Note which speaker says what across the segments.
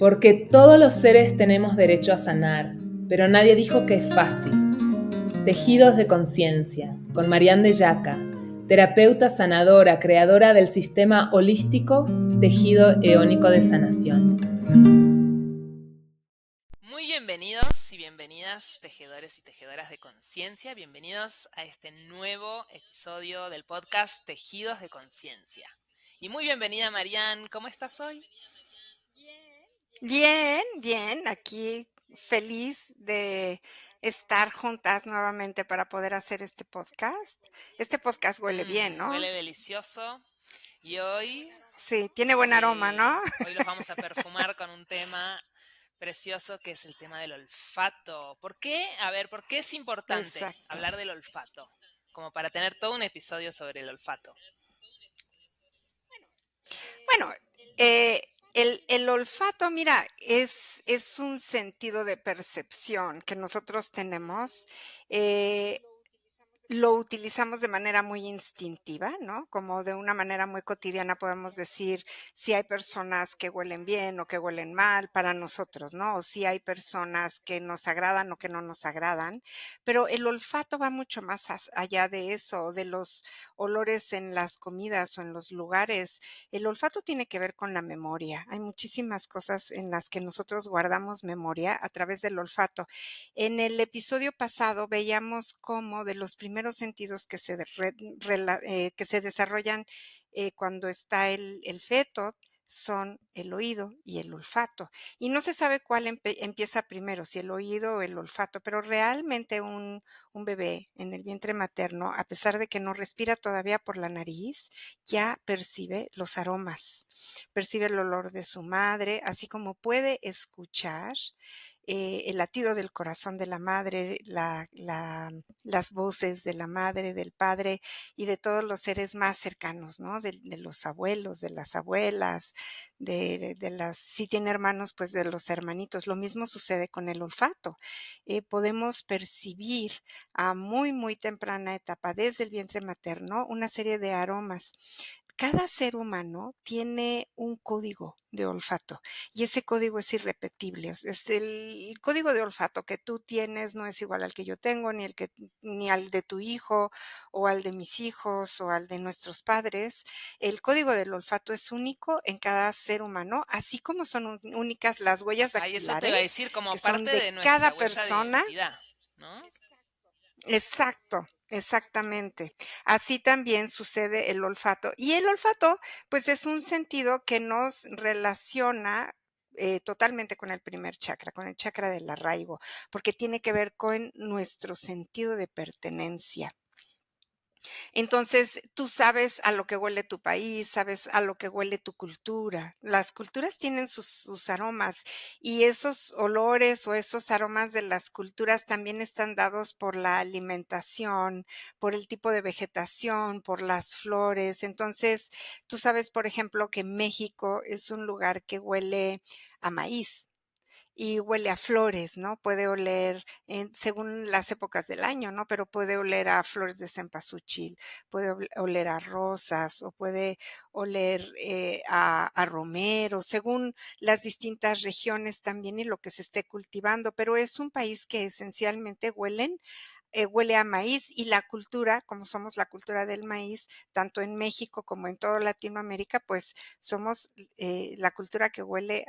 Speaker 1: Porque todos los seres tenemos derecho a sanar, pero nadie dijo que es fácil. Tejidos de conciencia, con Marianne de Yaca, terapeuta sanadora, creadora del sistema holístico Tejido Eónico de Sanación. Muy bienvenidos y bienvenidas, tejedores y tejedoras de conciencia. Bienvenidos a este nuevo episodio del podcast Tejidos de Conciencia. Y muy bienvenida, Marianne. ¿Cómo estás hoy?
Speaker 2: Bien, aquí feliz de estar juntas nuevamente para poder hacer este podcast. Este podcast huele bien, ¿no?
Speaker 1: Huele delicioso. Y hoy,
Speaker 2: Sí, tiene buen aroma,
Speaker 1: sí,
Speaker 2: ¿no?
Speaker 1: hoy los vamos a perfumar con un tema precioso que es el tema del olfato. ¿Por qué? A ver, ¿por qué es importante
Speaker 2: Exacto.
Speaker 1: hablar del olfato? Como para tener todo un episodio sobre el olfato.
Speaker 2: Bueno, el olfato, mira, es un sentido de percepción que nosotros tenemos. eh, Lo utilizamos de manera muy instintiva, ¿no? Como de una manera muy cotidiana podemos decir si hay personas que huelen bien o que huelen mal para nosotros, ¿no? O si hay personas que nos agradan o que no nos agradan, pero el olfato va mucho más allá de eso, de los olores en las comidas o en los lugares. El olfato tiene que ver con la memoria. Hay muchísimas cosas en las que nosotros guardamos memoria a través del olfato. En el episodio pasado veíamos cómo de los primeros sentidos que que se desarrollan cuando está el feto son el oído y el olfato. Y no se sabe cuál empieza primero, si el oído o el olfato, pero realmente un bebé en el vientre materno, a pesar de que no respira todavía por la nariz, ya percibe los aromas, percibe el olor de su madre, así como puede escuchar el latido del corazón de la madre, las voces de la madre, del padre y de todos los seres más cercanos, ¿no? De los abuelos, de las abuelas, si tiene hermanos, pues de los hermanitos. Lo mismo sucede con el olfato. Podemos percibir a muy temprana etapa, desde el vientre materno, una serie de aromas. Cada ser humano tiene un código de olfato y ese código es irrepetible. Es el código de olfato que tú tienes no es igual al que yo tengo, ni al de tu hijo, o al de mis hijos, o al de nuestros padres. El código del olfato es único en cada ser humano, así como son únicas las huellas
Speaker 1: Ay, eso te iba a
Speaker 2: dactilares,
Speaker 1: decir como
Speaker 2: que
Speaker 1: parte
Speaker 2: son de
Speaker 1: de nuestra
Speaker 2: cada
Speaker 1: huella de
Speaker 2: persona.
Speaker 1: identidad, ¿no?
Speaker 2: Exacto, exactamente. Así también sucede el olfato. Y el olfato, pues, es un sentido que nos relaciona, totalmente con el primer chakra, con el chakra del arraigo, porque tiene que ver con nuestro sentido de pertenencia. Entonces, tú sabes a lo que huele tu país, sabes a lo que huele tu cultura. Las culturas tienen sus aromas y esos olores o esos aromas de las culturas también están dados por la alimentación, por el tipo de vegetación, por las flores. Entonces, tú sabes, por ejemplo, que México es un lugar que huele a maíz y huele a flores, ¿no? Puede oler según las épocas del año, ¿no? Pero puede oler a flores de cempasúchil, puede oler a rosas o puede oler a romero, según las distintas regiones también y lo que se esté cultivando. Pero es un país que esencialmente huele a maíz y la cultura, como somos la cultura del maíz, tanto en México como en toda Latinoamérica, pues somos la cultura que huele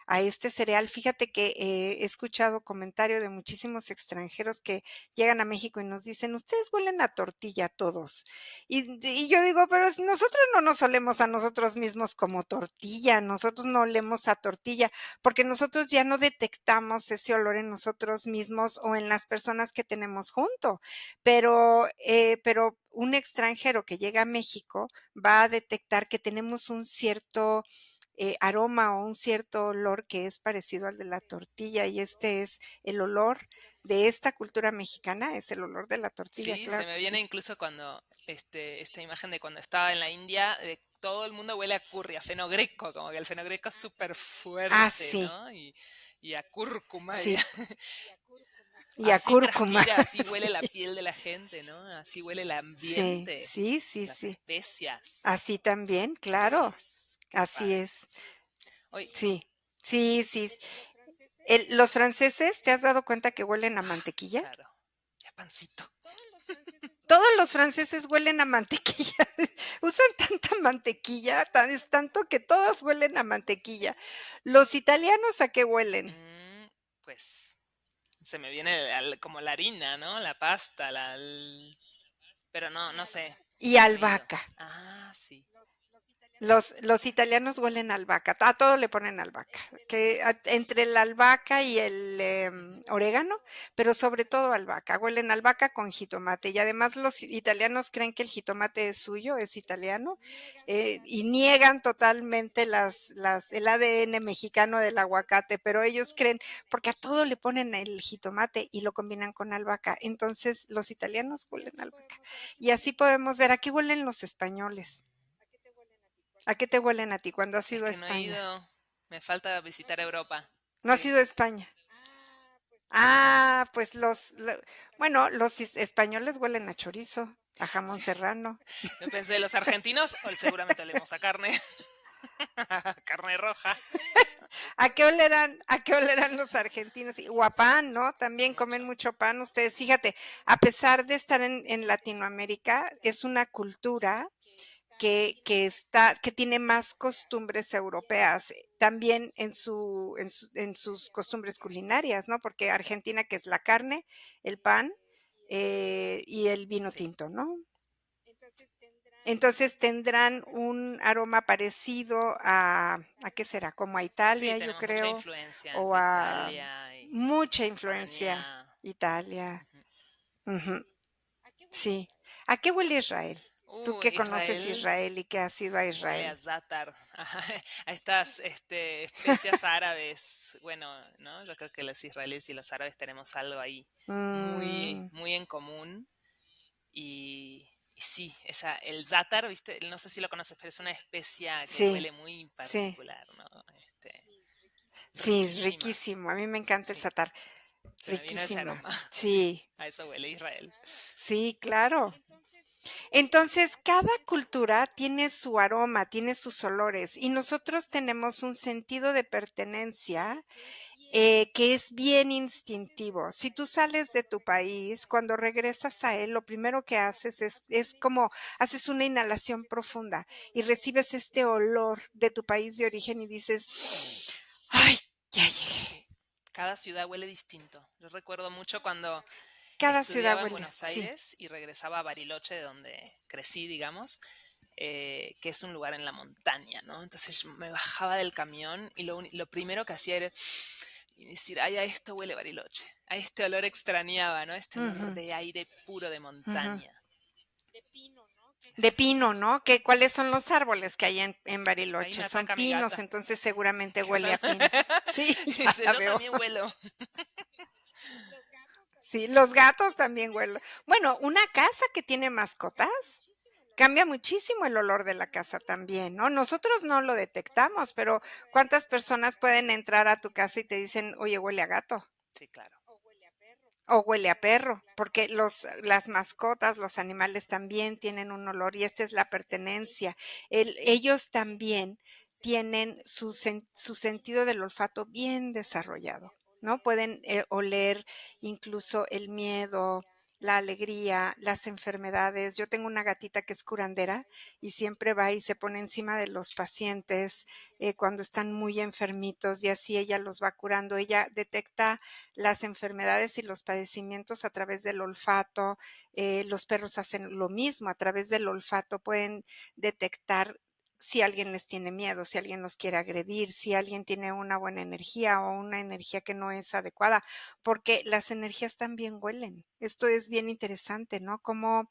Speaker 2: a este cereal. Fíjate que he escuchado comentario de muchísimos extranjeros que llegan a México y nos dicen, ustedes huelen a tortilla todos. Y yo digo, pero si nosotros no nos olemos a nosotros mismos como tortilla, nosotros no olemos a tortilla, porque nosotros ya no detectamos ese olor en nosotros mismos o en las personas que tenemos junto. Pero un extranjero que llega a México va a detectar que tenemos un cierto aroma o un cierto olor que es parecido al de la tortilla y este es el olor de esta cultura mexicana, es el olor de la tortilla,
Speaker 1: Sí, se
Speaker 2: claro
Speaker 1: me
Speaker 2: que
Speaker 1: viene
Speaker 2: sí.
Speaker 1: incluso cuando esta imagen de cuando estaba en la India, de todo el mundo huele a curry, a fenogreco, como que el fenogreco es súper
Speaker 2: Ah,
Speaker 1: fuerte,
Speaker 2: sí,
Speaker 1: ¿no? Y a cúrcuma,
Speaker 2: sí, y a
Speaker 1: así
Speaker 2: cúrcuma.
Speaker 1: transpira, así huele la
Speaker 2: Sí,
Speaker 1: piel de la gente, ¿no? Así huele el
Speaker 2: sí,
Speaker 1: ambiente,
Speaker 2: sí, sí,
Speaker 1: las
Speaker 2: sí.
Speaker 1: especias.
Speaker 2: Así también,
Speaker 1: Así
Speaker 2: claro,
Speaker 1: es, qué
Speaker 2: así
Speaker 1: padre.
Speaker 2: es.
Speaker 1: Hoy,
Speaker 2: Sí, sí, sí. Los franceses, ¿te has dado cuenta que huelen a mantequilla?
Speaker 1: claro, ya pancito.
Speaker 2: Todos los franceses huelen a mantequilla. Usan tanta mantequilla, es tanto que todos huelen a mantequilla. ¿Los italianos a qué huelen?
Speaker 1: Mm, pues se me viene como la harina, ¿no? La pasta, pero no, no sé,
Speaker 2: Y
Speaker 1: se me ha ido.
Speaker 2: albahaca.
Speaker 1: Ah, sí,
Speaker 2: Los italianos huelen a albahaca, a todo le ponen albahaca, entre la albahaca y el orégano, pero sobre todo albahaca, huelen a albahaca con jitomate y además los italianos creen que el jitomate es suyo, es italiano, y niegan totalmente el ADN mexicano del aguacate, pero ellos creen, porque a todo le ponen el jitomate y lo combinan con albahaca, entonces los italianos huelen a albahaca. Y así podemos ver, ¿a qué huelen los españoles? ¿A qué te huelen a ti cuando has
Speaker 1: es
Speaker 2: ido a
Speaker 1: que no he
Speaker 2: España?
Speaker 1: ido, me falta visitar Europa.
Speaker 2: ¿No has
Speaker 1: Sí,
Speaker 2: ido a España? Ah, pues bueno, los españoles huelen a chorizo, a jamón
Speaker 1: sí.
Speaker 2: serrano.
Speaker 1: Yo pensé, los argentinos, o seguramente olemos a carne, carne roja,
Speaker 2: A qué olerán los argentinos? O a pan, ¿no? También
Speaker 1: mucho.
Speaker 2: comen mucho pan ustedes. Fíjate, a pesar de estar en Latinoamérica, es una cultura que tiene más costumbres europeas, también en sus costumbres culinarias, ¿no? Porque Argentina, que es la carne, el pan y el vino
Speaker 1: Sí,
Speaker 2: tinto, ¿no? Entonces tendrán un aroma parecido ¿a qué será? Como a
Speaker 1: sí,
Speaker 2: Italia, yo
Speaker 1: tenemos mucha
Speaker 2: creo,
Speaker 1: influencia
Speaker 2: o
Speaker 1: entre
Speaker 2: a
Speaker 1: Italia y
Speaker 2: mucha influencia,
Speaker 1: España.
Speaker 2: Italia.
Speaker 1: Ujú.
Speaker 2: Ujú, sí. ¿A qué huele Israel? Tú que conoces
Speaker 1: Israel
Speaker 2: Israel y que has ido a
Speaker 1: huele a
Speaker 2: Israel.
Speaker 1: za'atar, a estas especias árabes. Bueno, ¿no? Yo creo que los israelíes y los árabes tenemos algo ahí muy,
Speaker 2: Mm,
Speaker 1: muy en común. Y sí, el za'atar, ¿viste? No sé si lo conoces, pero es una especia que
Speaker 2: sí,
Speaker 1: huele muy
Speaker 2: sí,
Speaker 1: particular, ¿no?
Speaker 2: sí, es
Speaker 1: Riquísima.
Speaker 2: riquísimo. A mí me encanta el
Speaker 1: Sí,
Speaker 2: satar.
Speaker 1: se me vino ese
Speaker 2: Riquísima.
Speaker 1: aroma. Sí,
Speaker 2: Sí,
Speaker 1: a eso huele Israel.
Speaker 2: sí, claro. Entonces, cada cultura tiene su aroma, tiene sus olores y nosotros tenemos un sentido de pertenencia que es bien instintivo. Si tú sales de tu país, cuando regresas a él, lo primero que haces es como haces una inhalación profunda y recibes este olor de tu país de origen y dices, ay, ya llegué.
Speaker 1: Sí, cada ciudad huele distinto. Yo recuerdo mucho cuando
Speaker 2: Cada ciudad
Speaker 1: estudiaba en
Speaker 2: huele,
Speaker 1: Buenos
Speaker 2: sí.
Speaker 1: Aires y regresaba a Bariloche, de donde crecí, digamos, que es un lugar en la montaña, ¿no? Entonces yo me bajaba del camión y lo primero que hacía era y decir, ay, a esto huele Bariloche. A este olor extrañaba, ¿no? Este olor
Speaker 2: Ujú,
Speaker 1: de aire puro de
Speaker 2: ujú.
Speaker 1: montaña.
Speaker 2: De pino,
Speaker 1: Es-
Speaker 2: ¿no? ¿Cuáles son los árboles que hay en
Speaker 1: Ahí
Speaker 2: Bariloche?
Speaker 1: me
Speaker 2: Son
Speaker 1: ataca mi
Speaker 2: pinos,
Speaker 1: gata.
Speaker 2: entonces seguramente
Speaker 1: Que
Speaker 2: huele
Speaker 1: son...
Speaker 2: a pino. Sí, ya
Speaker 1: Dice,
Speaker 2: la
Speaker 1: yo
Speaker 2: veo.
Speaker 1: también huelo.
Speaker 2: Sí, los gatos también huelen. Bueno, una casa que tiene mascotas cambia muchísimo el olor de la casa también, ¿no? Nosotros no lo detectamos, pero ¿cuántas personas pueden entrar a tu casa y te dicen, oye, huele a gato?
Speaker 1: Sí, claro.
Speaker 2: O huele a perro, porque las mascotas, los animales también tienen un olor y esta es la pertenencia. Ellos también tienen su sentido del olfato bien desarrollado, ¿no? Pueden oler incluso el miedo, la alegría, las enfermedades. Yo tengo una gatita que es curandera y siempre va y se pone encima de los pacientes cuando están muy enfermitos y así ella los va curando. Ella detecta las enfermedades y los padecimientos a través del olfato. Los perros hacen lo mismo, a través del olfato pueden detectar si alguien les tiene miedo, si alguien los quiere agredir, si alguien tiene una buena energía o una energía que no es adecuada, porque las energías también huelen. Esto es bien interesante, ¿no? Como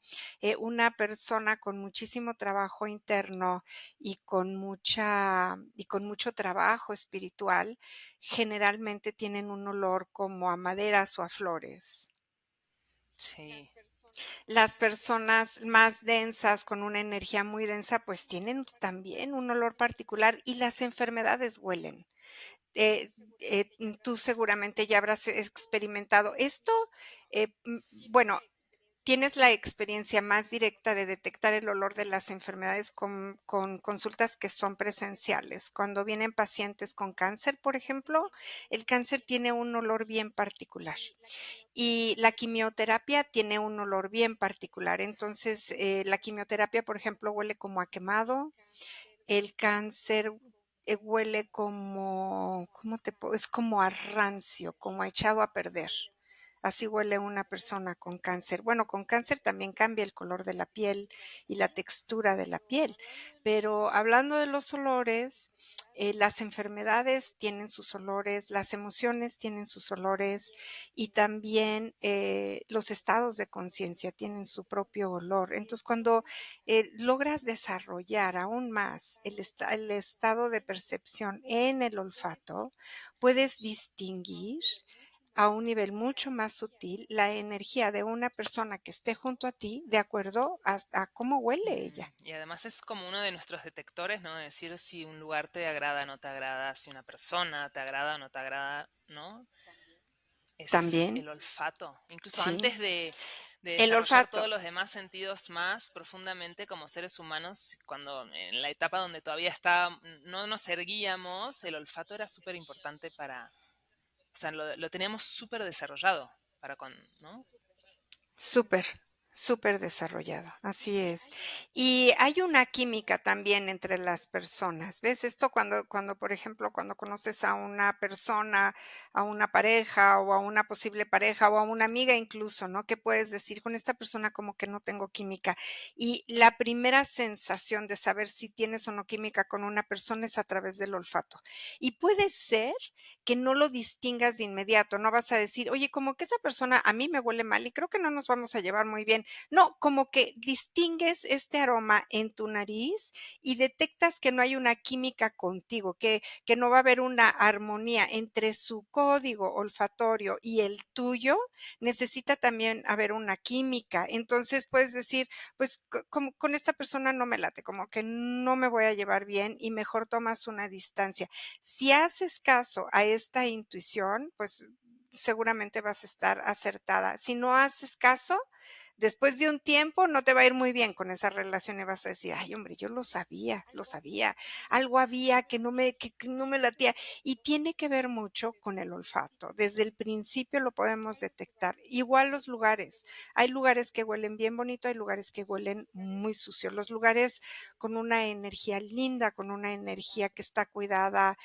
Speaker 2: una persona con muchísimo trabajo interno y con mucho trabajo espiritual generalmente tienen un olor como a maderas o a flores.
Speaker 1: Sí.
Speaker 2: Las personas más densas, con una energía muy densa, pues tienen también un olor particular y las enfermedades huelen. Eh, tú seguramente ya habrás experimentado esto. Bueno, tienes la experiencia más directa de detectar el olor de las enfermedades con consultas que son presenciales. Cuando vienen pacientes con cáncer, por ejemplo, el cáncer tiene un olor bien particular y la quimioterapia tiene un olor bien particular. Entonces, la quimioterapia, por ejemplo, huele como a quemado, el cáncer, huele como, ¿cómo te puedo? Es como a rancio, como a echado a perder. Así huele una persona con cáncer. Bueno, con cáncer también cambia el color de la piel y la textura de la piel, pero hablando de los olores, las enfermedades tienen sus olores, las emociones tienen sus olores y también, los estados de conciencia tienen su propio olor. Entonces, cuando logras desarrollar aún más el estado de percepción en el olfato, puedes distinguir a un nivel mucho más sutil la energía de una persona que esté junto a ti de acuerdo a cómo huele ella.
Speaker 1: Y además es como uno de nuestros detectores, ¿no? Decir si un lugar te agrada o no te agrada, si una persona te agrada o no te agrada, ¿no? Es
Speaker 2: También,
Speaker 1: el olfato. Incluso
Speaker 2: sí,
Speaker 1: antes de
Speaker 2: el
Speaker 1: desarrollar
Speaker 2: olfato.
Speaker 1: todos los demás sentidos más profundamente como seres humanos, cuando en la etapa donde todavía no nos erguíamos, el olfato era súper importante o sea, lo teníamos súper desarrollado ¿no?
Speaker 2: Súper, súper desarrollado, así es. Y hay una química también entre las personas, ¿ves? Esto cuando, por ejemplo, cuando conoces a una persona, a una pareja o a una posible pareja o a una amiga incluso, ¿no? Que puedes decir, con esta persona como que no tengo química. Y la primera sensación de saber si tienes o no química con una persona es a través del olfato. Y puede ser que no lo distingas de inmediato, no vas a decir, oye, como que esa persona a mí me huele mal y creo que no nos vamos a llevar muy bien. No, como que distingues este aroma en tu nariz y detectas que no hay una química contigo, que no va a haber una armonía entre su código olfatorio y el tuyo, necesita también haber una química. Entonces puedes decir, pues como con esta persona no me late, como que no me voy a llevar bien y mejor tomas una distancia. Si haces caso a esta intuición, pues seguramente vas a estar acertada. Si no haces caso, después de un tiempo no te va a ir muy bien con esa relación y vas a decir, ay, hombre, yo lo sabía, algo había que no me latía. Y tiene que ver mucho con el olfato. Desde el principio lo podemos detectar. Igual los lugares. Hay lugares que huelen bien bonito, hay lugares que huelen muy sucio. Los lugares con una energía linda, con una energía que está cuidada,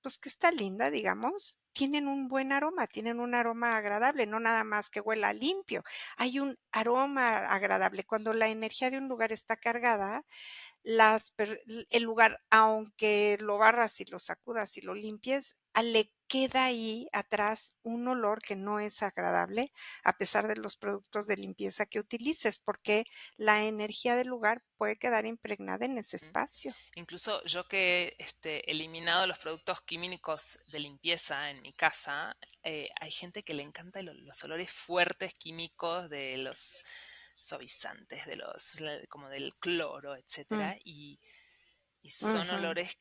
Speaker 2: pues, que está linda, digamos, tienen un buen aroma, tienen un aroma agradable, no nada más que huela limpio. Hay un aroma agradable. Cuando la energía de un lugar está cargada, el lugar, aunque lo barras y lo sacudas y lo limpies, le queda ahí atrás un olor que no es agradable, a pesar de los productos de limpieza que utilices, porque la energía del lugar puede quedar impregnada en ese espacio.
Speaker 1: Incluso yo que he eliminado los productos químicos de limpieza en mi casa, hay gente que le encanta los olores fuertes químicos de los suavizantes, como del cloro,
Speaker 2: Mm,
Speaker 1: etcétera, y son
Speaker 2: ujú.
Speaker 1: olores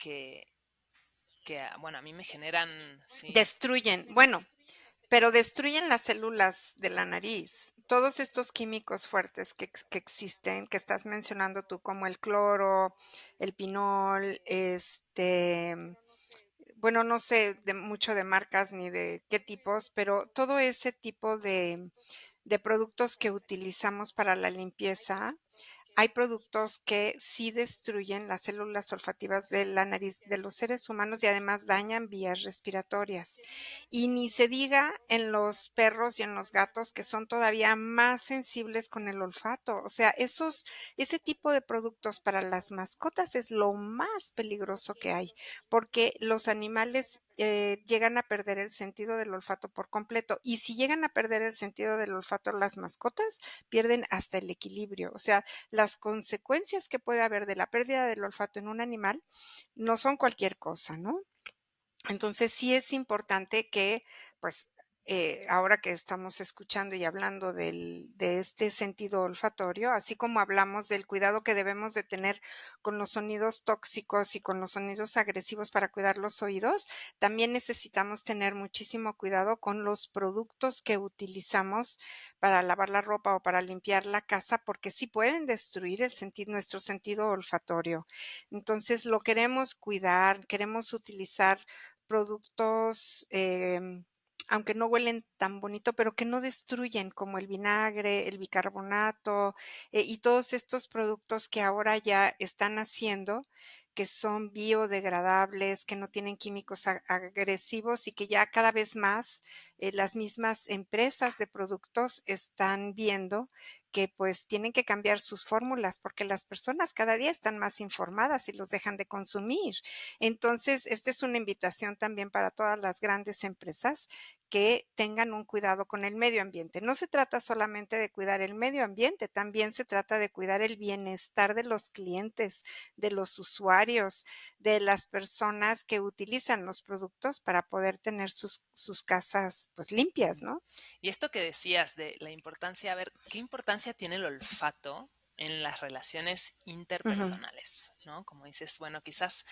Speaker 1: bueno, a mí me generan, sí.
Speaker 2: Destruyen, bueno, pero destruyen las células de la nariz. Todos estos químicos fuertes que existen, que estás mencionando tú, como el cloro, el pinol, bueno, no sé de mucho de marcas ni de qué tipos, pero todo ese tipo de productos que utilizamos para la limpieza, hay productos que sí destruyen las células olfativas de la nariz de los seres humanos y además dañan vías respiratorias. Y ni se diga en los perros y en los gatos que son todavía más sensibles con el olfato. O sea, ese tipo de productos para las mascotas es lo más peligroso que hay, porque los animales llegan a perder el sentido del olfato por completo. Y si llegan a perder el sentido del olfato las mascotas, pierden hasta el equilibrio. O sea, las consecuencias que puede haber de la pérdida del olfato en un animal no son cualquier cosa, ¿no? Entonces sí es importante que, pues, ahora que estamos escuchando y hablando de este sentido olfatorio, así como hablamos del cuidado que debemos de tener con los sonidos tóxicos y con los sonidos agresivos para cuidar los oídos, también necesitamos tener muchísimo cuidado con los productos que utilizamos para lavar la ropa o para limpiar la casa, porque sí pueden destruir nuestro sentido olfatorio. Entonces, lo queremos cuidar, queremos utilizar productos, aunque no huelen tan bonito, pero que no destruyen, como el vinagre, el bicarbonato, y todos estos productos que ahora ya están haciendo, que son biodegradables, que no tienen químicos agresivos y que ya cada vez más las mismas empresas de productos están viendo que pues tienen que cambiar sus fórmulas porque las personas cada día están más informadas y los dejan de consumir. Entonces, esta es una invitación también para todas las grandes empresas que tengan un cuidado con el medio ambiente. No se trata solamente de cuidar el medio ambiente, también se trata de cuidar el bienestar de los clientes, de los usuarios, de las personas que utilizan los productos para poder tener sus casas pues limpias,
Speaker 1: Mm.
Speaker 2: ¿no?
Speaker 1: Y esto que decías de la importancia, a ver, ¿qué importancia tiene el olfato en las relaciones
Speaker 2: Ujú,
Speaker 1: interpersonales? ¿No? Como dices, bueno, quizás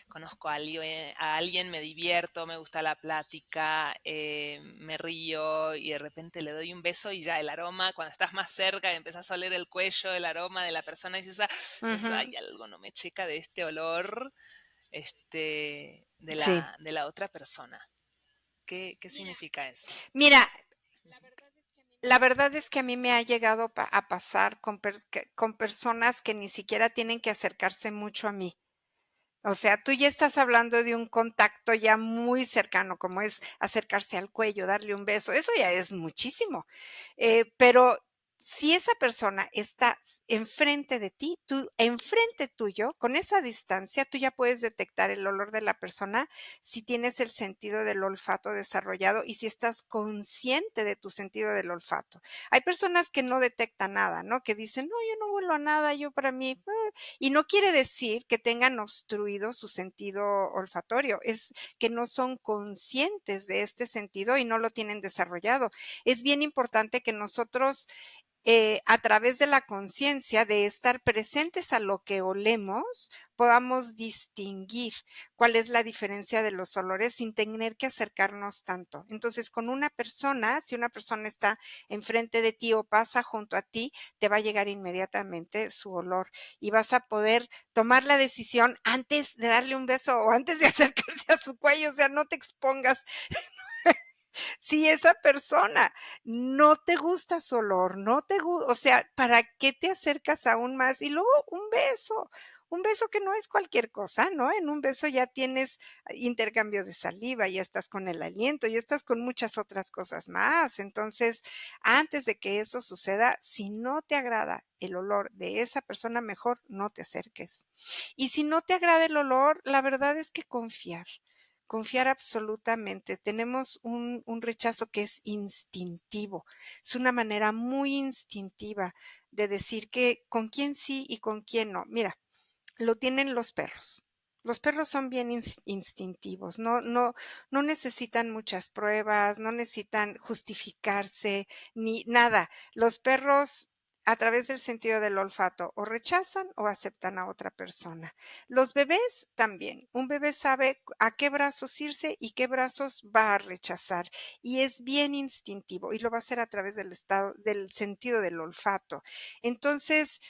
Speaker 1: conozco a alguien, me divierto, me gusta la plática, me río y de repente le doy un beso y ya el aroma, cuando estás más cerca y empezás a oler el cuello, el aroma de la persona y dices, "Ah",
Speaker 2: ujú.
Speaker 1: hay algo no me checa de este olor,
Speaker 2: Sí.
Speaker 1: de la otra persona. ¿Qué significa eso?
Speaker 2: Mira,
Speaker 1: Ujú.
Speaker 2: la verdad es que a mí me ha llegado a pasar con personas que ni siquiera tienen que acercarse mucho a mí. O sea, tú ya estás hablando de un contacto ya muy cercano, como es acercarse al cuello, darle un beso, eso ya es muchísimo. Pero si esa persona está enfrente de ti, tú enfrente tuyo, con esa distancia, tú ya puedes detectar el olor de la persona si tienes el sentido del olfato desarrollado y si estás consciente de tu sentido del olfato. Hay personas que no detectan nada, ¿no? Que dicen, no, yo no huelo a nada, yo para mí, y no quiere decir que tengan obstruido su sentido olfatorio, es que no son conscientes de este sentido y no lo tienen desarrollado. Es bien importante que nosotros a través de la conciencia de estar presentes a lo que olemos, podamos distinguir cuál es la diferencia de los olores sin tener que acercarnos tanto. Entonces, con una persona, si una persona está enfrente de ti o pasa junto a ti, te va a llegar inmediatamente su olor y vas a poder tomar la decisión antes de darle un beso o antes de acercarse a su cuello, o sea, no te expongas si esa persona no te gusta su olor, no te o sea, ¿para qué te acercas aún más? Y luego un beso que no es cualquier cosa, ¿no? En un beso ya tienes intercambio de saliva, ya estás con el aliento, ya estás con muchas otras cosas más. Entonces, antes de que eso suceda, si no te agrada el olor de esa persona, mejor no te acerques. Y si no te agrada el olor, la verdad es que confiar absolutamente. Tenemos un rechazo que es instintivo. Es una manera muy instintiva de decir que con quién sí y con quién no. Mira, lo tienen los perros. Los perros son bien instintivos, no necesitan muchas pruebas, no necesitan justificarse, ni nada. Los perros, a través del sentido del olfato, o rechazan o aceptan a otra persona. Los bebés también. Un bebé sabe a qué brazos irse y qué brazos va a rechazar, y es bien instintivo, y lo va a hacer a través del sentido del olfato. Entonces,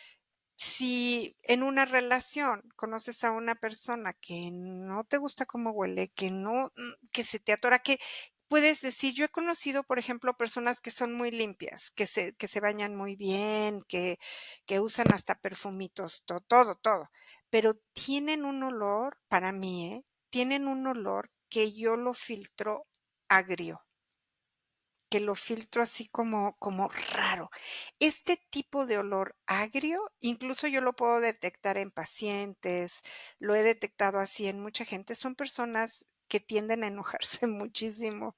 Speaker 2: si en una relación conoces a una persona que no te gusta cómo huele, que no, que se te atora, que puedes decir, yo he conocido, por ejemplo, personas que son muy limpias, que se bañan muy bien, que usan hasta perfumitos, todo, pero tienen un olor, para mí, tienen un olor que yo lo filtro agrio, que lo filtro así como raro. Este tipo de olor agrio, incluso yo lo puedo detectar en pacientes, lo he detectado así en mucha gente, son personas que tienden a enojarse muchísimo.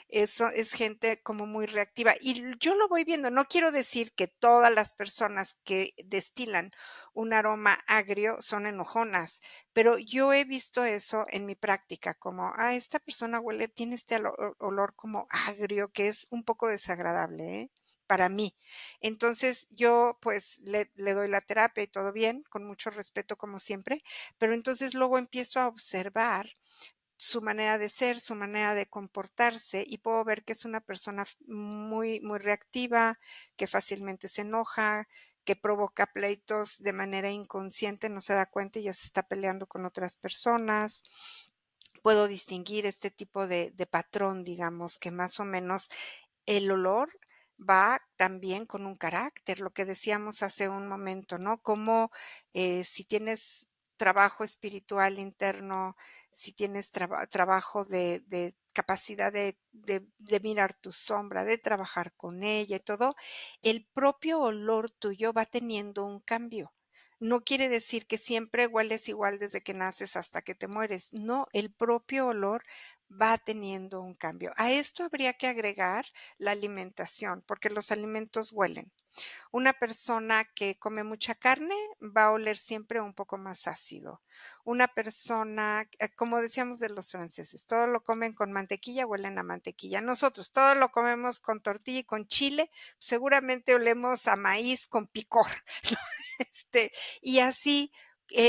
Speaker 2: Eso es gente como muy reactiva. Y yo lo voy viendo. No quiero decir que todas las personas que destilan un aroma agrio son enojonas, pero yo he visto eso en mi práctica, como, esta persona huele, tiene este olor como agrio, que es un poco desagradable, ¿eh? Para mí. Entonces yo pues le doy la terapia y todo bien, con mucho respeto como siempre, pero entonces luego empiezo a observar su manera de ser, su manera de comportarse, y puedo ver que es una persona muy, muy reactiva, que fácilmente se enoja, que provoca pleitos de manera inconsciente, no se da cuenta y ya se está peleando con otras personas. Puedo distinguir este tipo de patrón, digamos, que más o menos el olor va también con un carácter, lo que decíamos hace un momento, ¿no? Como, si tienes trabajo espiritual interno, si tienes trabajo de capacidad de mirar tu sombra, de trabajar con ella y todo, el propio olor tuyo va teniendo un cambio. No quiere decir que siempre hueles igual desde que naces hasta que te mueres. No, el propio olor va teniendo un cambio. A esto habría que agregar la alimentación, porque los alimentos huelen. Una persona que come mucha carne va a oler siempre un poco más ácido. Una persona, como decíamos de los franceses, todo lo comen con mantequilla, huelen a mantequilla. Nosotros todo lo comemos con tortilla y con chile, seguramente olemos a maíz con picor. Este, y así,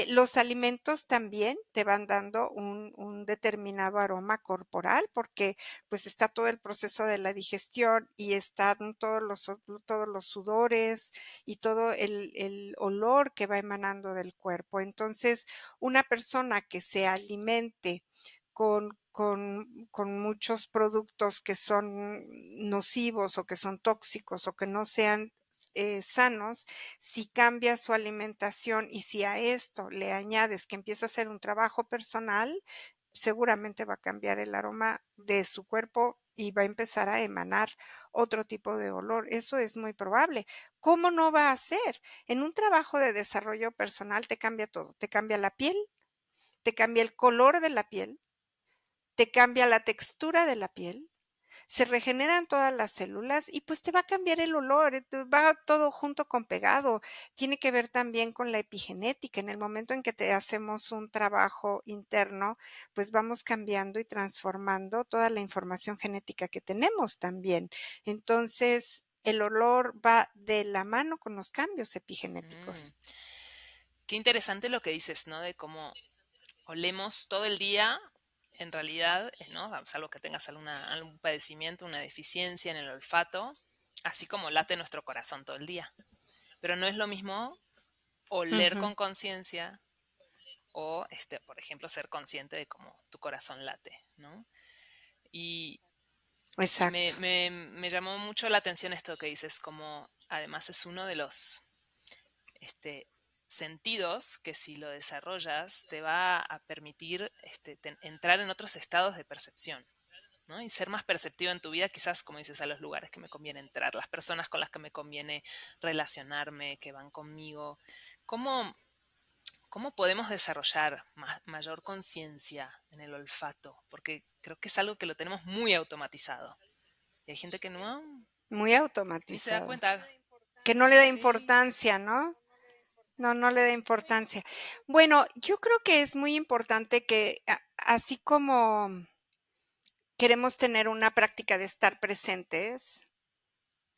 Speaker 2: los alimentos también te van dando un determinado aroma corporal, porque, pues, está todo el proceso de la digestión y están todos los sudores y todo el olor que va emanando del cuerpo. Entonces, una persona que se alimente con muchos productos que son nocivos, o que son tóxicos, o que no sean, sanos, si cambia su alimentación y si a esto le añades que empieza a hacer un trabajo personal, seguramente va a cambiar el aroma de su cuerpo y va a empezar a emanar otro tipo de olor. Eso es muy probable. ¿Cómo no va a ser? En un trabajo de desarrollo personal te cambia todo. Te cambia la piel, te cambia el color de la piel, te cambia la textura de la piel, se regeneran todas las células y pues te va a cambiar el olor, va todo junto con pegado. Tiene que ver también con la epigenética. En el momento en que te hacemos un trabajo interno, pues vamos cambiando y transformando toda la información genética que tenemos también. Entonces, el olor va de la mano con los cambios
Speaker 1: Mm,
Speaker 2: epigenéticos.
Speaker 1: qué interesante lo que dices, ¿no? De cómo olemos todo el día, en realidad, ¿no? Salvo que tengas algún padecimiento, una deficiencia en el olfato, así como late nuestro corazón todo el día. Pero no es lo mismo oler
Speaker 2: Ujú,
Speaker 1: con conciencia o, por ejemplo, ser consciente de cómo tu corazón late, ¿no? Y, y
Speaker 2: exacto.
Speaker 1: me llamó mucho la atención esto que dices, como además es uno de los este, sentidos que si lo desarrollas te va a permitir entrar en otros estados de percepción, ¿no? Y ser más perceptivo en tu vida, quizás, como dices, a los lugares que me conviene entrar, las personas con las que me conviene relacionarme, que van conmigo. ¿Cómo, cómo podemos desarrollar mayor conciencia en el olfato? Porque creo que es algo que lo tenemos muy automatizado. Y hay gente que no,
Speaker 2: Muy
Speaker 1: ni se da
Speaker 2: automatizado.
Speaker 1: cuenta.
Speaker 2: Que no le da
Speaker 1: Sí.
Speaker 2: importancia, ¿no? No, no le da importancia. Bueno, yo creo que es muy importante que así como queremos tener una práctica de estar presentes,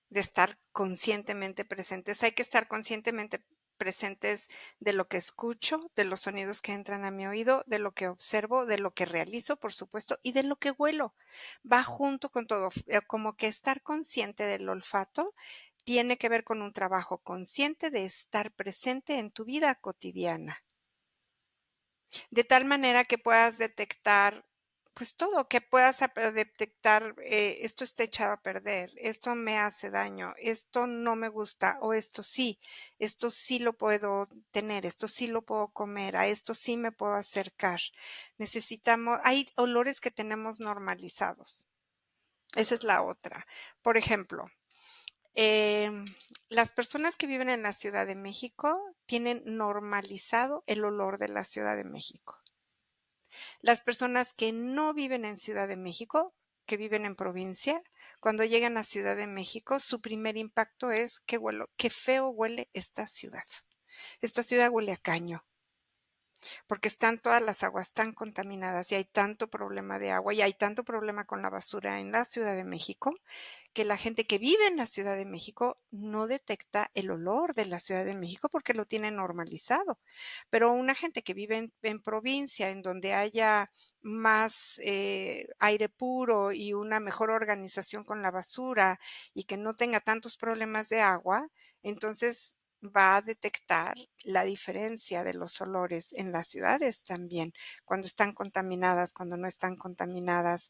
Speaker 2: de estar conscientemente presentes, hay que estar conscientemente presentes de lo que escucho, de los sonidos que entran a mi oído, de lo que observo, de lo que realizo, por supuesto, y de lo que huelo. Va junto con todo, como que estar consciente del olfato tiene que ver con un trabajo consciente de estar presente en tu vida cotidiana. De tal manera que puedas detectar, pues todo, que puedas detectar, esto está echado a perder, esto me hace daño, esto no me gusta o esto sí lo puedo tener, esto sí lo puedo comer, a esto sí me puedo acercar. Hay olores que tenemos normalizados. Esa es la otra. Por ejemplo, em, las personas que viven en la Ciudad de México tienen normalizado el olor de la Ciudad de México. Las personas que no viven en Ciudad de México, que viven en provincia, cuando llegan a Ciudad de México, su primer impacto es qué feo huele esta ciudad. Esta ciudad huele a caño, porque están todas las aguas tan contaminadas y hay tanto problema de agua y hay tanto problema con la basura en la Ciudad de México, que la gente que vive en la Ciudad de México no detecta el olor de la Ciudad de México porque lo tiene normalizado. Pero una gente que vive en provincia, en donde haya más aire puro y una mejor organización con la basura y que no tenga tantos problemas de agua, entonces va a detectar la diferencia de los olores en las ciudades también, cuando están contaminadas, cuando no están contaminadas,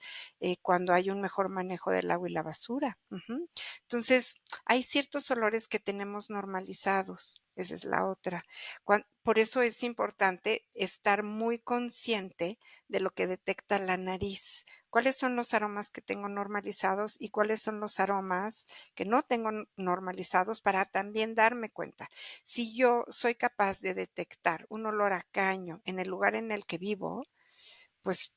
Speaker 2: cuando hay un mejor manejo del agua y la basura. Ujú. Entonces, hay ciertos olores que tenemos normalizados, esa es la otra. Por eso es importante estar muy consciente de lo que detecta la nariz. ¿Cuáles son los aromas que tengo normalizados y cuáles son los aromas que no tengo normalizados para también darme cuenta? Si yo soy capaz de detectar un olor a caño en el lugar en el que vivo, pues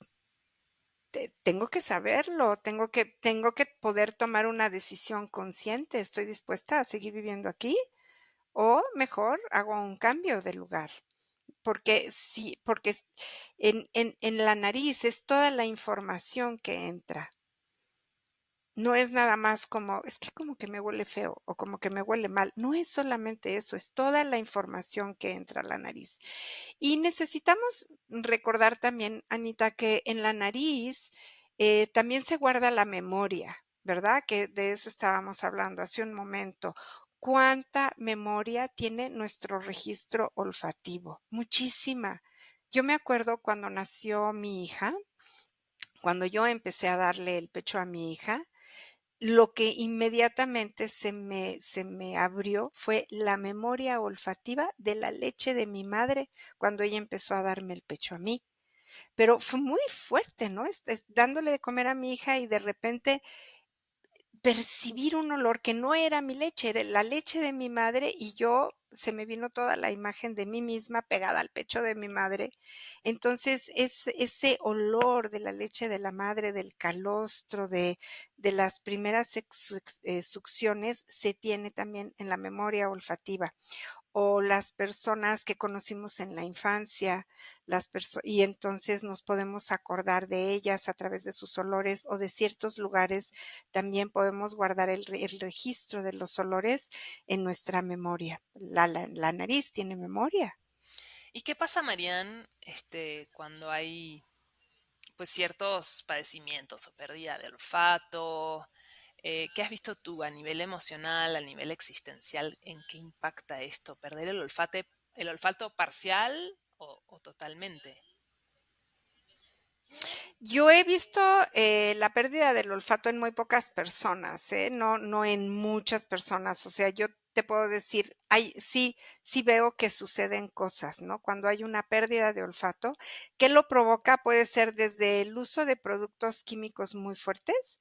Speaker 2: tengo que saberlo, tengo que poder tomar una decisión consciente. ¿Estoy dispuesta a seguir viviendo aquí? O mejor hago un cambio de lugar. Porque sí, porque en la nariz es toda la información que entra. No es nada más como, es que como que me huele feo o como que me huele mal. No es solamente eso, es toda la información que entra a la nariz. Y necesitamos recordar también, Anita, que en la nariz también se guarda la memoria, ¿verdad? Que de eso estábamos hablando hace un momento. ¿Cuánta memoria tiene nuestro registro olfativo? Muchísima. Yo me acuerdo cuando nació mi hija, cuando yo empecé a darle el pecho a mi hija, lo que inmediatamente se me abrió fue la memoria olfativa de la leche de mi madre cuando ella empezó a darme el pecho a mí. Pero fue muy fuerte, ¿no? Dándole de comer a mi hija y de repente percibir un olor que no era mi leche, era la leche de mi madre y yo se me vino toda la imagen de mí misma pegada al pecho de mi madre. Entonces, ese olor de la leche de la madre, del calostro, de las primeras succiones, se tiene también en la memoria olfativa o las personas que conocimos en la infancia, y entonces nos podemos acordar de ellas a través de sus olores o de ciertos lugares, también podemos guardar el registro de los olores en nuestra memoria. La nariz tiene memoria.
Speaker 1: ¿Y qué pasa, Marian, cuando hay pues ciertos padecimientos o pérdida de olfato? ¿Qué has visto tú a nivel emocional, a nivel existencial? ¿En qué impacta esto? ¿Perder el olfato parcial o totalmente?
Speaker 2: Yo he visto, la pérdida del olfato en muy pocas personas, ¿eh? No en muchas personas. O sea, yo te puedo decir, sí veo que suceden cosas, ¿no? Cuando hay una pérdida de olfato, ¿qué lo provoca? Puede ser desde el uso de productos químicos muy fuertes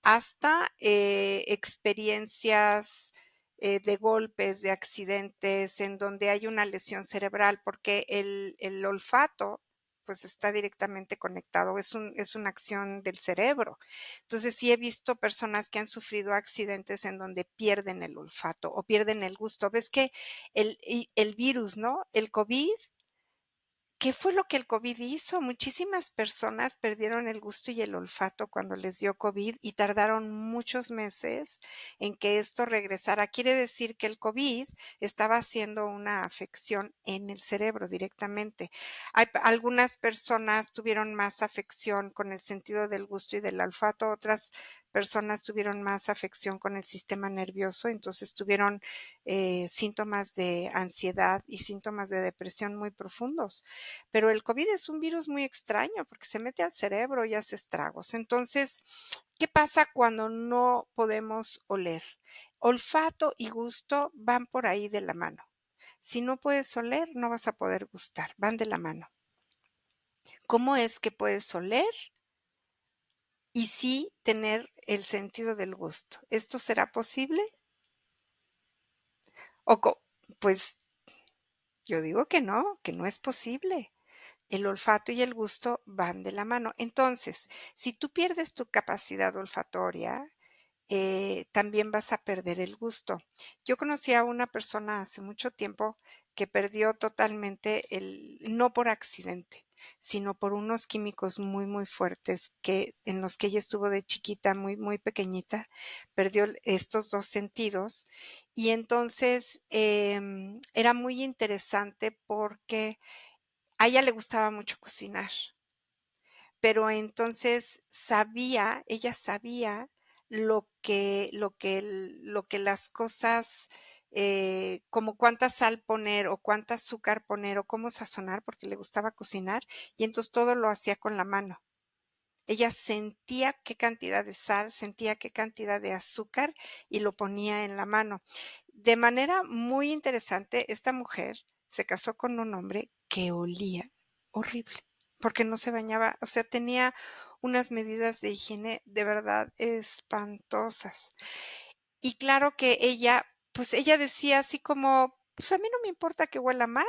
Speaker 2: hasta, experiencias, de golpes, de accidentes, en donde hay una lesión cerebral, porque el olfato pues está directamente conectado, es una acción del cerebro. Entonces, sí he visto personas que han sufrido accidentes en donde pierden el olfato o pierden el gusto. Ves que el virus, ¿no? El COVID, ¿qué fue lo que el COVID hizo? Muchísimas personas perdieron el gusto y el olfato cuando les dio COVID y tardaron muchos meses en que esto regresara. Quiere decir que el COVID estaba haciendo una afección en el cerebro directamente. Algunas personas tuvieron más afección con el sentido del gusto y del olfato, otras personas tuvieron más afección con el sistema nervioso, entonces tuvieron síntomas de ansiedad y síntomas de depresión muy profundos. Pero el COVID es un virus muy extraño porque se mete al cerebro y hace estragos. Entonces, ¿qué pasa cuando no podemos oler? Olfato y gusto van por ahí de la mano. Si no puedes oler, no vas a poder gustar, van de la mano. ¿Cómo es que puedes oler y sí tener el sentido del gusto? ¿Esto será posible? O pues yo digo que no es posible. El olfato y el gusto van de la mano. Entonces, si tú pierdes tu capacidad olfatoria, también vas a perder el gusto. Yo conocí a una persona hace mucho tiempo que perdió totalmente no por accidente, sino por unos químicos muy, muy fuertes en los que ella estuvo de chiquita, muy, muy pequeñita, perdió estos 2 sentidos. Y entonces, era muy interesante porque a ella le gustaba mucho cocinar, pero entonces ella sabía lo que las cosas, como cuánta sal poner o cuánta azúcar poner o cómo sazonar, porque le gustaba cocinar, y entonces todo lo hacía con la mano. Ella sentía qué cantidad de sal, sentía qué cantidad de azúcar y lo ponía en la mano. De manera muy interesante, esta mujer se casó con un hombre que olía horrible, porque no se bañaba, o sea, tenía unas medidas de higiene de verdad espantosas. Y claro que ella, pues ella decía así como, pues a mí no me importa que huela mal,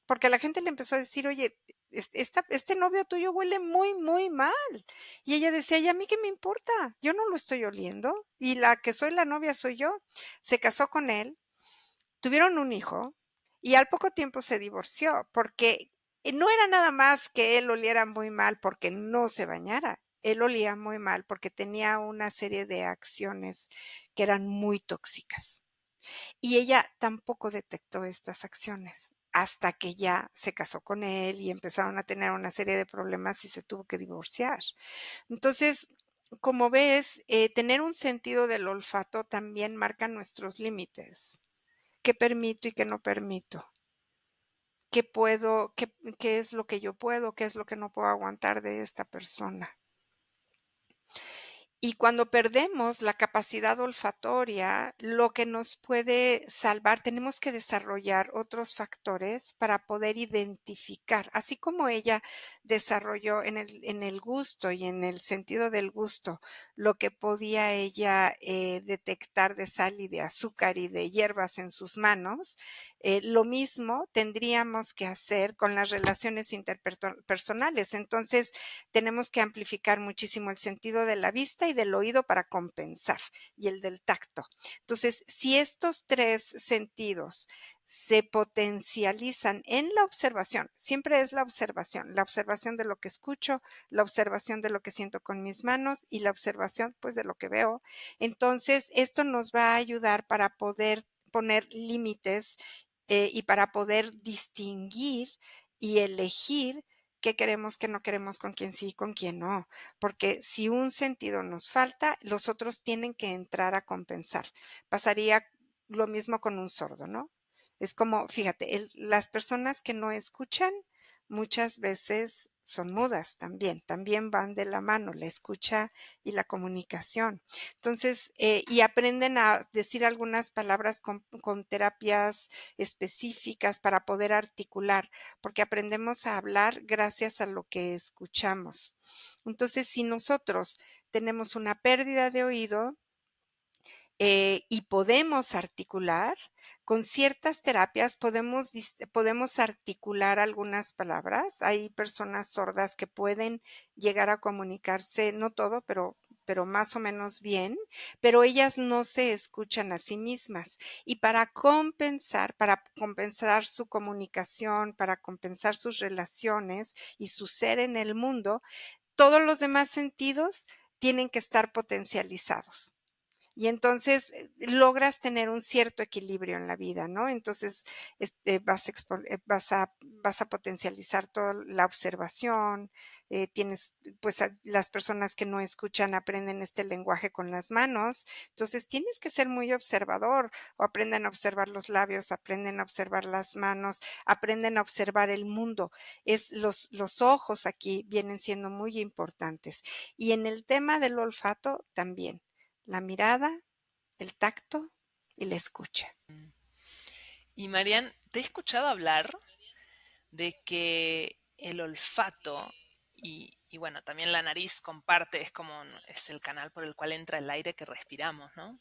Speaker 2: porque la gente le empezó a decir, oye, este novio tuyo huele muy, muy mal. Y ella decía, ¿y a mí qué me importa? Yo no lo estoy oliendo. Y la que soy la novia soy yo. Se casó con él, tuvieron un hijo y al poco tiempo se divorció porque no era nada más que él oliera muy mal porque no se bañara. Él olía muy mal porque tenía una serie de acciones que eran muy tóxicas. Y ella tampoco detectó estas acciones hasta que ya se casó con él y empezaron a tener una serie de problemas y se tuvo que divorciar. Entonces, como ves, tener un sentido del olfato también marca nuestros límites. ¿Qué permito y qué no permito? ¿Qué puedo, qué es lo que yo puedo, qué es lo que no puedo aguantar de esta persona? Y cuando perdemos la capacidad olfatoria, lo que nos puede salvar, tenemos que desarrollar otros factores para poder identificar, así como ella desarrolló en el gusto y en el sentido del gusto, lo que podía ella detectar de sal y de azúcar y de hierbas en sus manos, lo mismo tendríamos que hacer con las relaciones interpersonales. Entonces, tenemos que amplificar muchísimo el sentido de la vista y del oído para compensar, y el del tacto. Entonces, si estos 3 sentidos se potencializan en la observación, siempre es la observación de lo que escucho, la observación de lo que siento con mis manos y la observación, pues, de lo que veo. Entonces, esto nos va a ayudar para poder poner límites, y para poder distinguir y elegir qué queremos, qué no queremos, con quién sí y con quién no. Porque si un sentido nos falta, los otros tienen que entrar a compensar. Pasaría lo mismo con un sordo, ¿no? Es como, fíjate, las personas que no escuchan muchas veces son mudas también, también van de la mano, la escucha y la comunicación. Entonces, y aprenden a decir algunas palabras con terapias específicas para poder articular, porque aprendemos a hablar gracias a lo que escuchamos. Entonces, si nosotros tenemos una pérdida de oído, y podemos articular, con ciertas terapias podemos articular algunas palabras. Hay personas sordas que pueden llegar a comunicarse, no todo, pero más o menos bien, pero ellas no se escuchan a sí mismas. Y para compensar su comunicación, para compensar sus relaciones y su ser en el mundo, todos los demás sentidos tienen que estar potencializados. Y entonces, logras tener un cierto equilibrio en la vida, ¿no? Entonces, vas a potencializar toda la observación, pues, las personas que no escuchan aprenden este lenguaje con las manos, entonces tienes que ser muy observador, o aprenden a observar los labios, aprenden a observar las manos, aprenden a observar el mundo. Los ojos aquí vienen siendo muy importantes. Y en el tema del olfato también. La mirada, el tacto y la escucha.
Speaker 1: Y Marian, te he escuchado hablar de que el olfato y bueno, también la nariz comparte, es el canal por el cual entra el aire que respiramos, ¿no?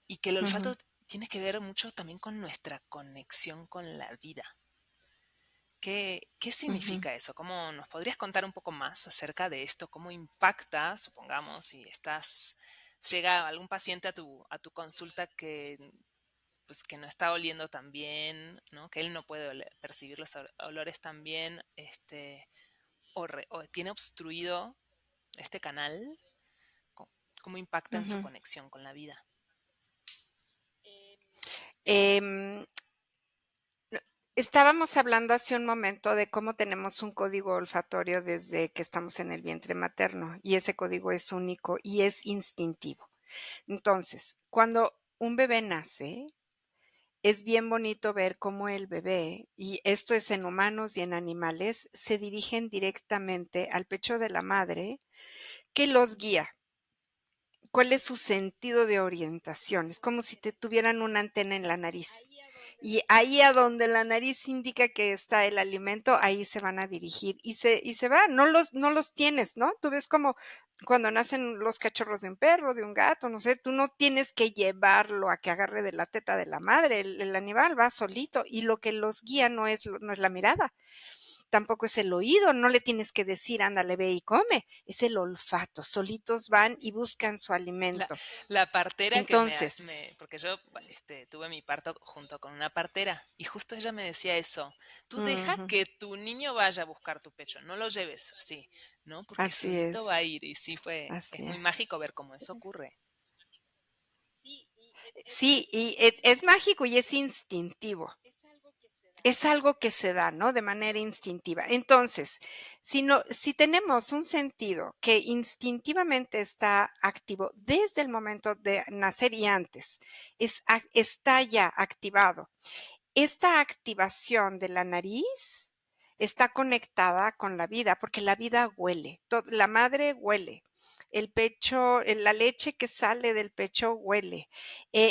Speaker 1: Y que el olfato
Speaker 2: Ujú.
Speaker 1: tiene que ver mucho también con nuestra conexión con la vida. ¿Qué
Speaker 2: Ujú,
Speaker 1: significa eso? ¿Cómo nos podrías contar un poco más acerca de esto? ¿Cómo impacta, supongamos, si llega algún paciente a tu consulta que, pues, que no está oliendo tan bien, ¿no? Que él no puede percibir los olores tan bien, o tiene obstruido este canal? ¿Cómo, cómo impacta en su
Speaker 2: ujú.
Speaker 1: conexión con la vida?
Speaker 2: Em, no, estábamos hablando hace un momento de cómo tenemos un código olfatorio desde que estamos en el vientre materno y ese código es único y es instintivo. Entonces, cuando un bebé nace, es bien bonito ver cómo el bebé, y esto es en humanos y en animales, se dirigen directamente al pecho de la madre que los guía. ¿Cuál es su sentido de orientación? Es como si te tuvieran una antena en la nariz. Y ahí a donde la nariz indica que está el alimento, ahí se van a dirigir y se van, no los tienes, ¿no? Tú ves como cuando nacen los cachorros de un perro, de un gato, no sé, tú no tienes que llevarlo a que agarre de la teta de la madre, el animal va solito y lo que los guía no es la mirada, tampoco es el oído, no le tienes que decir, ándale, ve y come, es el olfato, solitos van y buscan su
Speaker 1: La,
Speaker 2: alimento.
Speaker 1: la partera que
Speaker 2: Entonces,
Speaker 1: porque yo tuve mi parto junto con una partera y justo ella me decía eso, tú deja
Speaker 2: ujú,
Speaker 1: que tu niño vaya a buscar tu pecho, no lo lleves así, ¿no? Porque
Speaker 2: así
Speaker 1: solito va
Speaker 2: es,
Speaker 1: a ir y sí es
Speaker 2: así
Speaker 1: muy
Speaker 2: es.
Speaker 1: mágico ver cómo eso ocurre.
Speaker 2: Sí, y es mágico y es instintivo. Es algo que se da, ¿no? De manera instintiva. Entonces, si tenemos un sentido que instintivamente está activo desde el momento de nacer y antes, está ya activado. Esta activación de la nariz está conectada con la vida, porque la vida huele, la madre huele, el pecho, la leche que sale del pecho huele.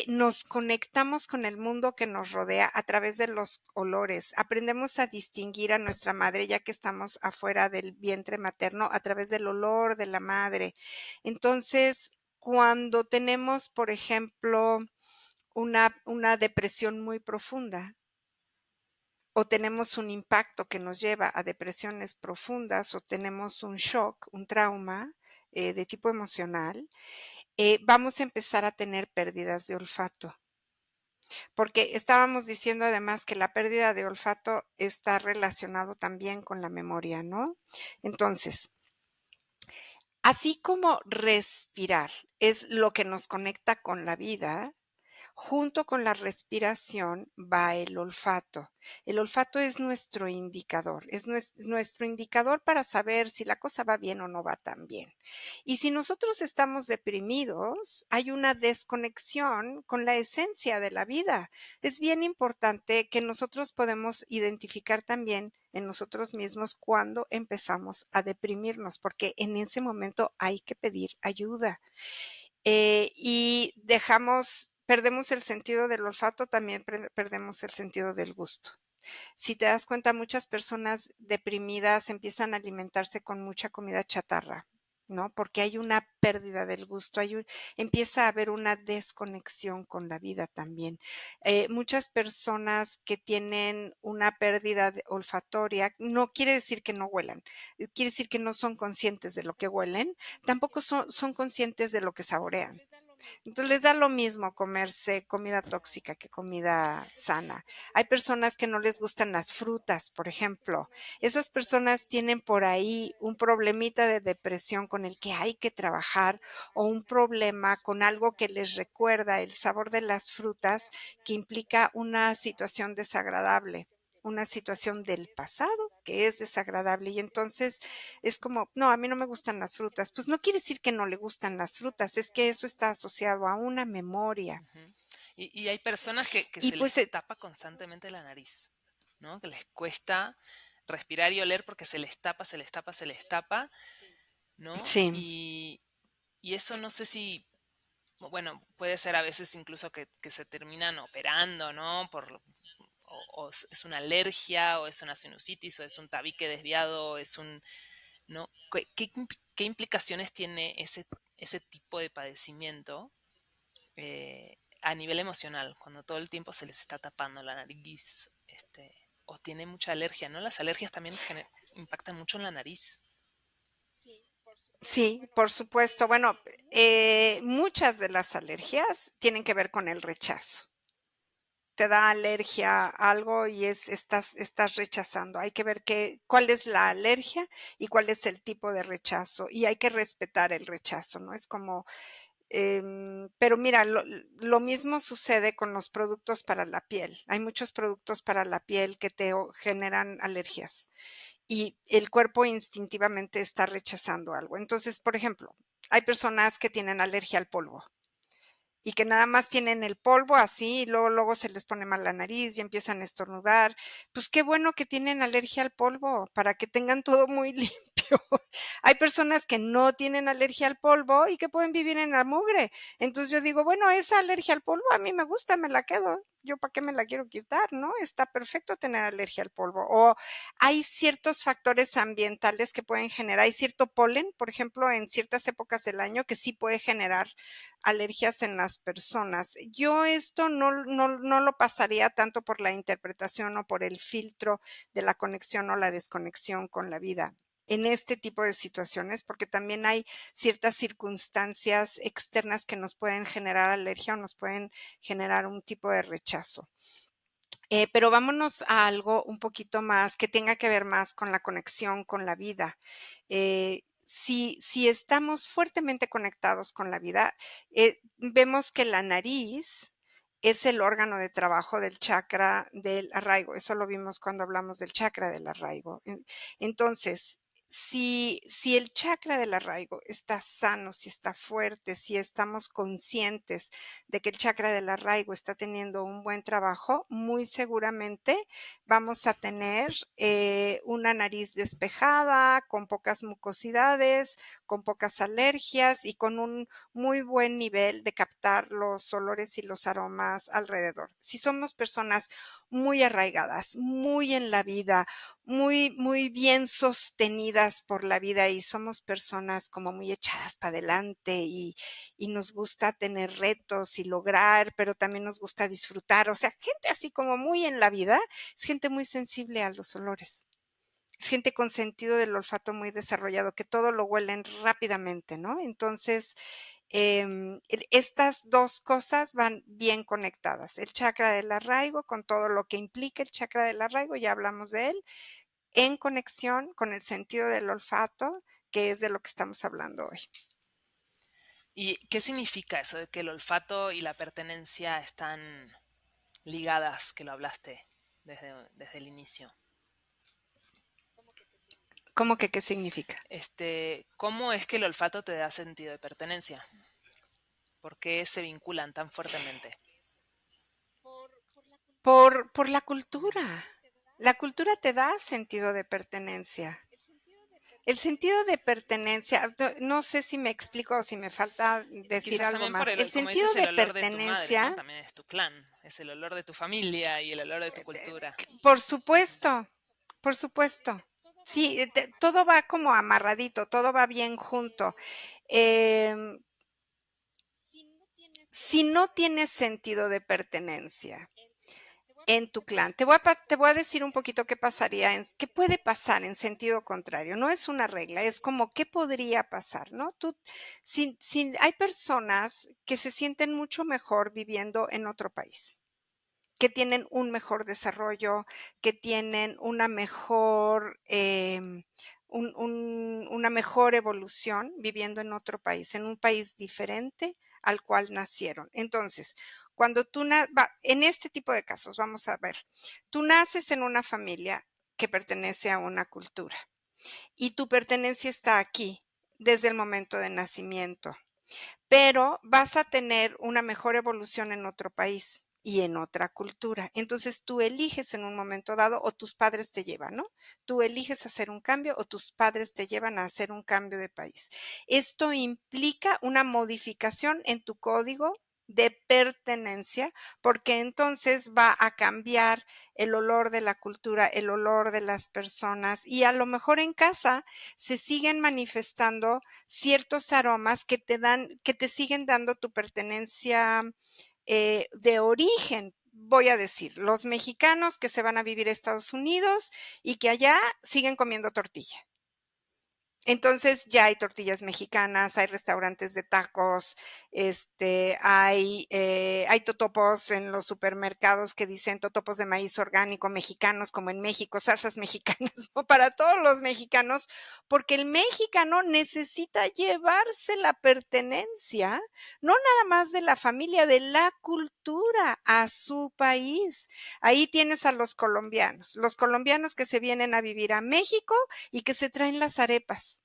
Speaker 2: Nos conectamos con el mundo que nos rodea a través de los olores. Aprendemos a distinguir a nuestra madre ya que estamos afuera del vientre materno a través del olor de la madre. Entonces, cuando tenemos, por ejemplo, una depresión muy profunda o tenemos un impacto que nos lleva a depresiones profundas o tenemos un shock, un trauma de tipo emocional, vamos a empezar a tener pérdidas de olfato. Porque estábamos diciendo además que la pérdida de olfato está relacionado también con la memoria, ¿no? Entonces, así como respirar es lo que nos conecta con la vida, junto con la respiración va el olfato. El olfato es nuestro indicador, es nuestro indicador para saber si la cosa va bien o no va tan bien. Y si nosotros estamos deprimidos, hay una desconexión con la esencia de la vida. Es bien importante que nosotros podemos identificar también en nosotros mismos cuando empezamos a deprimirnos, porque en ese momento hay que pedir ayuda. Y perdemos el sentido del olfato, también perdemos el sentido del gusto. Si te das cuenta, muchas personas deprimidas empiezan a alimentarse con mucha comida chatarra, ¿no? Porque hay una pérdida del gusto, empieza a haber una desconexión con la vida también. Muchas personas que tienen una pérdida olfatoria, no quiere decir que no huelan, quiere decir que no son conscientes de lo que huelen, tampoco son conscientes de lo que saborean. Entonces les da lo mismo comerse comida tóxica que comida sana. Hay personas que no les gustan las frutas, por ejemplo. Esas personas tienen por ahí un problemita de depresión con el que hay que trabajar o un problema con algo que les recuerda el sabor de las frutas que implica una situación desagradable, una situación del pasado que es desagradable y entonces es como, no, a mí no me gustan las frutas. Pues no quiere decir que no le gustan las frutas, es que eso está asociado a una memoria.
Speaker 1: Ujú. Y hay personas que
Speaker 2: Y
Speaker 1: se
Speaker 2: pues,
Speaker 1: les tapa constantemente la nariz, ¿no? Que les cuesta respirar y oler porque se les tapa, se les tapa, se les tapa, ¿no?
Speaker 2: sí,
Speaker 1: Y eso no sé si, bueno, puede ser a veces incluso que se terminan operando, ¿no? Es una alergia, o es una sinusitis, o es un tabique desviado, o es un, ¿no? ¿Qué implicaciones tiene ese tipo de padecimiento a nivel emocional, cuando todo el tiempo se les está tapando la nariz? o tiene mucha alergia, ¿no? Las alergias también impactan mucho en la nariz.
Speaker 2: Sí, por supuesto. Bueno, muchas de las alergias tienen que ver con el rechazo. Te da alergia a algo y estás rechazando. Hay que ver cuál es la alergia y cuál es el tipo de rechazo. Y hay que respetar el rechazo, ¿no? Es como, pero mira, lo mismo sucede con los productos para la piel. Hay muchos productos para la piel que te generan alergias y el cuerpo instintivamente está rechazando algo. Entonces, por ejemplo, hay personas que tienen alergia al polvo y que nada más tienen el polvo así y luego se les pone mal la nariz y empiezan a estornudar. Pues qué bueno que tienen alergia al polvo para que tengan todo muy limpio. Hay personas que no tienen alergia al polvo y que pueden vivir en la mugre. Entonces yo digo, bueno, esa alergia al polvo a mí me gusta, me la quedo. Yo para qué me la quiero quitar, ¿no? Está perfecto tener alergia al polvo. O hay ciertos factores ambientales que pueden generar, hay cierto polen, por ejemplo, en ciertas épocas del año que sí puede generar alergias en las personas. Yo esto no lo pasaría tanto por la interpretación o por el filtro de la conexión o la desconexión con la vida en este tipo de situaciones, porque también hay ciertas circunstancias externas que nos pueden generar alergia o nos pueden generar un tipo de rechazo. Pero vámonos a algo un poquito más que tenga que ver más con la conexión con la vida. Si estamos fuertemente conectados con la vida, vemos que la nariz es el órgano de trabajo del chakra del arraigo. Eso lo vimos cuando hablamos del chakra del arraigo. Entonces, si el chakra del arraigo está sano, si está fuerte, si estamos conscientes de que el chakra del arraigo está teniendo un buen trabajo, muy seguramente vamos a tener una nariz despejada, con pocas mucosidades, con pocas alergias y con un muy buen nivel de captar los olores y los aromas alrededor. Si somos personas muy arraigadas, muy en la vida, muy bien sostenidas por la vida y somos personas como muy echadas para adelante y nos gusta tener retos y lograr, pero también nos gusta disfrutar. O sea, gente así como muy en la vida, es gente muy sensible a los olores. Es gente con sentido del olfato muy desarrollado, que todo lo huelen rápidamente, ¿no? Entonces, estas dos cosas van bien conectadas. El chakra del arraigo con todo lo que implica el chakra del arraigo, ya hablamos de él, en conexión con el sentido del olfato, que es de lo que estamos hablando hoy.
Speaker 1: ¿Y qué significa eso de que el olfato y la pertenencia están ligadas, que lo hablaste desde el inicio?
Speaker 2: ¿Cómo que qué significa?
Speaker 1: ¿Cómo es que el olfato te da sentido de pertenencia? ¿Por qué se vinculan tan fuertemente?
Speaker 2: Por la cultura. La cultura te da sentido de pertenencia. El sentido de pertenencia, no sé si me explico o si me falta decir
Speaker 1: Quizás
Speaker 2: algo
Speaker 1: también por
Speaker 2: más. El
Speaker 1: como
Speaker 2: sentido
Speaker 1: dices, el
Speaker 2: de
Speaker 1: olor de tu madre, ¿no?
Speaker 2: pertenencia,
Speaker 1: También es tu clan, es el olor de tu familia y el olor de tu cultura.
Speaker 2: por supuesto, por supuesto. Sí, todo va como amarradito, todo va bien junto. Em, si no tienes sentido de pertenencia en tu clan, te voy a decir un poquito qué pasaría, qué puede pasar en sentido contrario. No es una regla, es como qué podría pasar, ¿no? Hay personas que se sienten mucho mejor viviendo en otro país, que tienen un mejor desarrollo, que tienen una mejor, una mejor evolución viviendo en otro país, en un país diferente al cual nacieron. Entonces, cuando en este tipo de casos, vamos a ver, tú naces en una familia que pertenece a una cultura y tu pertenencia está aquí desde el momento de nacimiento, pero vas a tener una mejor evolución en otro país y en otra cultura. Entonces tú eliges en un momento dado o tus padres te llevan, ¿no? Tú eliges hacer un cambio o tus padres te llevan a hacer un cambio de país. Esto implica una modificación en tu código de pertenencia, porque entonces va a cambiar el olor de la cultura, el olor de las personas y a lo mejor en casa se siguen manifestando ciertos aromas que te siguen dando tu pertenencia de origen. voy a decir, los mexicanos que se van a vivir a Estados Unidos y que allá siguen comiendo tortilla. Entonces ya hay tortillas mexicanas, hay restaurantes de tacos, hay totopos en los supermercados que dicen totopos de maíz orgánico mexicanos, como en México, salsas mexicanas, ¿no? Para todos los mexicanos, porque el mexicano necesita llevarse la pertenencia, no nada más de la familia, de la cultura a su país. Ahí tienes a los colombianos que se vienen a vivir a México y que se traen las arepas.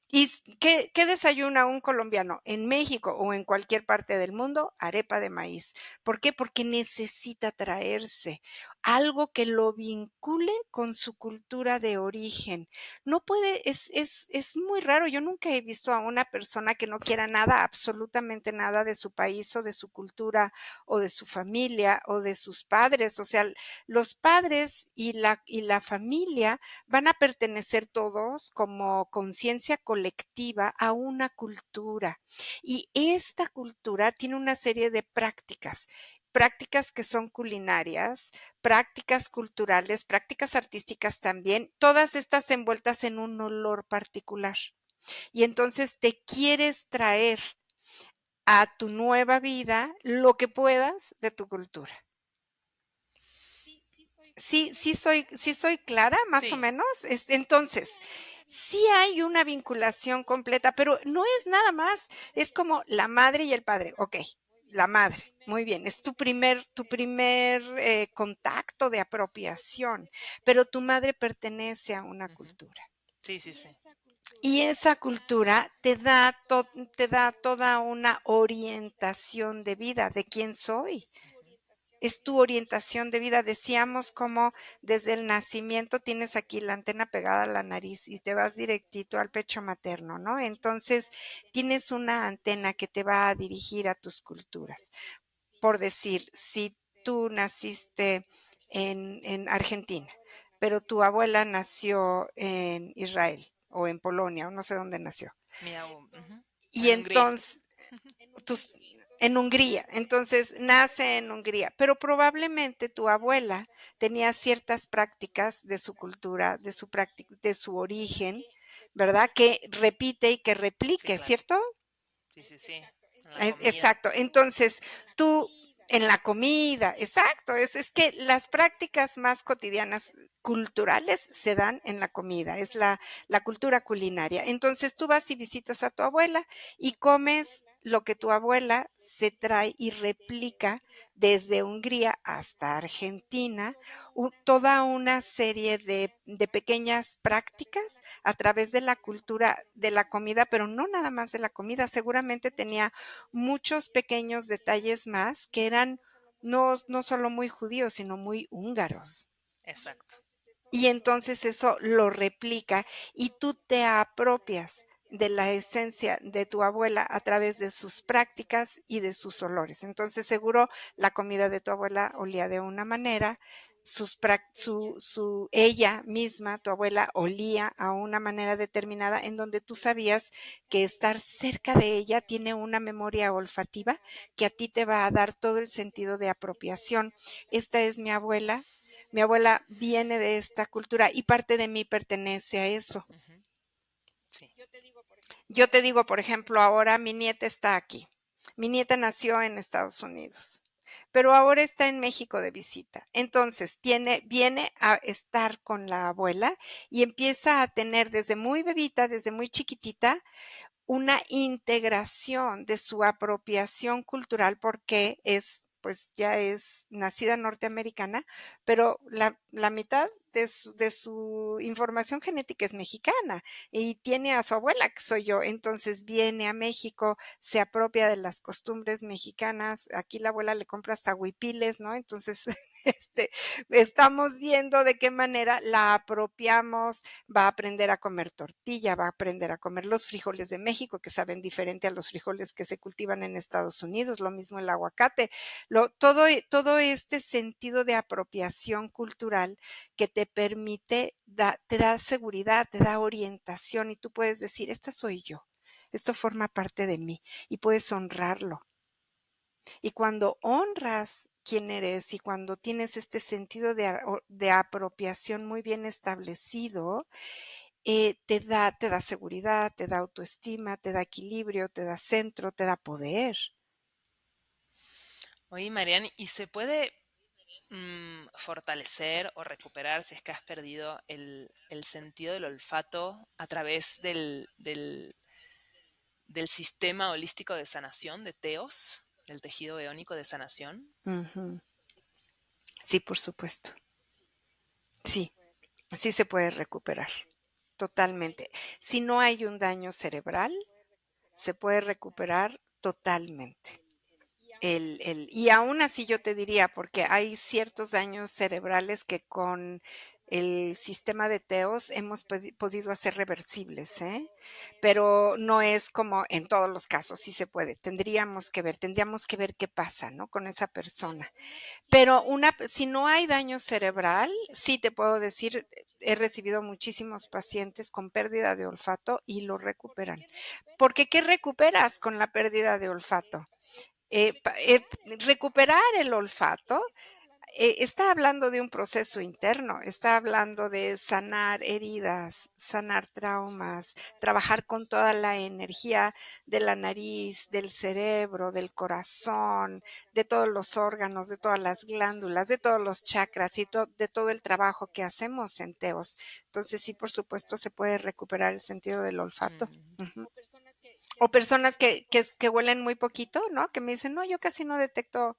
Speaker 2: ¿Y qué desayuna un colombiano en México o en cualquier parte del mundo? Arepa de maíz. ¿Por qué? Porque necesita traerse algo que lo vincule con su cultura de origen. No puede, es muy raro. Yo nunca he visto a una persona que no quiera nada, absolutamente nada de su país o de su cultura o de su familia o de sus padres. O sea, los padres y la familia van a pertenecer todos como conciencia colectiva a una cultura. Y esta cultura tiene una serie de prácticas que son culinarias, prácticas culturales, prácticas artísticas también, todas estas envueltas en un olor particular. Y entonces te quieres traer a tu nueva vida lo que puedas de tu cultura. Sí soy clara, más o
Speaker 1: Sí,
Speaker 2: menos. Entonces, sí hay una vinculación completa, pero no es nada más, es como la madre y el padre. Ok, la madre, muy bien, es tu primer contacto de apropiación, pero tu madre pertenece a una
Speaker 1: ujú,
Speaker 2: cultura.
Speaker 1: sí, sí, sí,
Speaker 2: Y esa cultura te da toda una orientación de vida de quién soy.
Speaker 1: ujú,
Speaker 2: Es tu orientación de vida. Decíamos como desde el nacimiento tienes aquí la antena pegada a la nariz y te vas directito al pecho materno, ¿no? Entonces tienes una antena que te va a dirigir a tus culturas. Por decir, si tú naciste en Argentina, pero tu abuela nació en Israel o en Polonia o no sé dónde nació.
Speaker 1: ujú,
Speaker 2: Y
Speaker 1: en Hungría.
Speaker 2: entonces tus en Hungría, entonces nace en Hungría, pero probablemente tu abuela tenía ciertas prácticas de su cultura, de su origen, ¿verdad? Que repite y que
Speaker 1: Sí,
Speaker 2: replique,
Speaker 1: claro.
Speaker 2: ¿cierto?
Speaker 1: Sí, sí, sí. En la comida.
Speaker 2: Exacto. Entonces, tú en la comida, exacto, es que las prácticas más cotidianas culturales se dan en la comida, es la cultura culinaria. Entonces, tú vas y visitas a tu abuela y comes lo que tu abuela se trae y replica desde Hungría hasta Argentina, toda una serie de pequeñas prácticas a través de la cultura de la comida, pero no nada más de la comida, seguramente tenía muchos pequeños detalles más que eran no solo muy judíos, sino muy
Speaker 1: Ujú,
Speaker 2: húngaros.
Speaker 1: exacto.
Speaker 2: Y entonces eso lo replica y tú te apropias de la esencia de tu abuela a través de sus prácticas y de sus olores. Entonces seguro la comida de tu abuela olía de una manera, ella misma, tu abuela, olía a una manera determinada en donde tú sabías que estar cerca de ella tiene una memoria olfativa que a ti te va a dar todo el sentido de apropiación. Esta es mi abuela viene de esta cultura y parte de mí pertenece a eso.
Speaker 1: Ujú, sí.
Speaker 2: Yo te digo, por ejemplo, ahora mi nieta está aquí. Mi nieta nació en Estados Unidos, pero ahora está en México de visita. Entonces, viene a estar con la abuela y empieza a tener desde muy bebita, desde muy chiquitita, una integración de su apropiación cultural porque pues ya es nacida norteamericana, pero la mitad de su información genética es mexicana y tiene a su abuela, que soy yo. Entonces viene a México, se apropia de las costumbres mexicanas. Aquí la abuela le compra hasta huipiles, ¿no? Entonces, estamos viendo de qué manera la apropiamos. Va a aprender a comer tortilla, va a aprender a comer los frijoles de México, que saben diferente a los frijoles que se cultivan en Estados Unidos, lo mismo el aguacate, todo este sentido de apropiación cultural que te permite, te da seguridad, te da orientación y tú puedes decir, esta soy yo, esto forma parte de mí y puedes honrarlo. Y cuando honras quién eres y cuando tienes este sentido de apropiación muy bien establecido, te da seguridad, te da autoestima, te da equilibrio, te da centro, te da poder.
Speaker 1: Oye, Marian, ¿y se puede fortalecer o recuperar si es que has perdido el sentido del olfato a través del sistema holístico de sanación de TEOS, del tejido eónico de sanación?
Speaker 2: Ujú. Sí, por supuesto. Sí, sí se puede recuperar, totalmente. Si no hay un daño cerebral, se puede recuperar totalmente. Y aún así yo te diría, porque hay ciertos daños cerebrales que con el sistema de TEOS hemos podido hacer reversibles, ¿eh? Pero no es como en todos los casos, sí se puede. Tendríamos que ver qué pasa, ¿no? Con esa persona. Pero si no hay daño cerebral, sí te puedo decir, he recibido muchísimos pacientes con pérdida de olfato y lo recuperan. Porque ¿qué recuperas con la pérdida de olfato? Recuperar el olfato está hablando de un proceso interno, está hablando de sanar heridas, sanar traumas, trabajar con toda la energía de la nariz, del cerebro, del corazón, de todos los órganos, de todas las glándulas, de todos los chakras y de todo el trabajo que hacemos en TEOS. Entonces sí, por supuesto, se puede recuperar el sentido del olfato.
Speaker 1: Mm.
Speaker 2: Ujú. O personas que huelen muy poquito, ¿no? Que me dicen, no, yo casi no detecto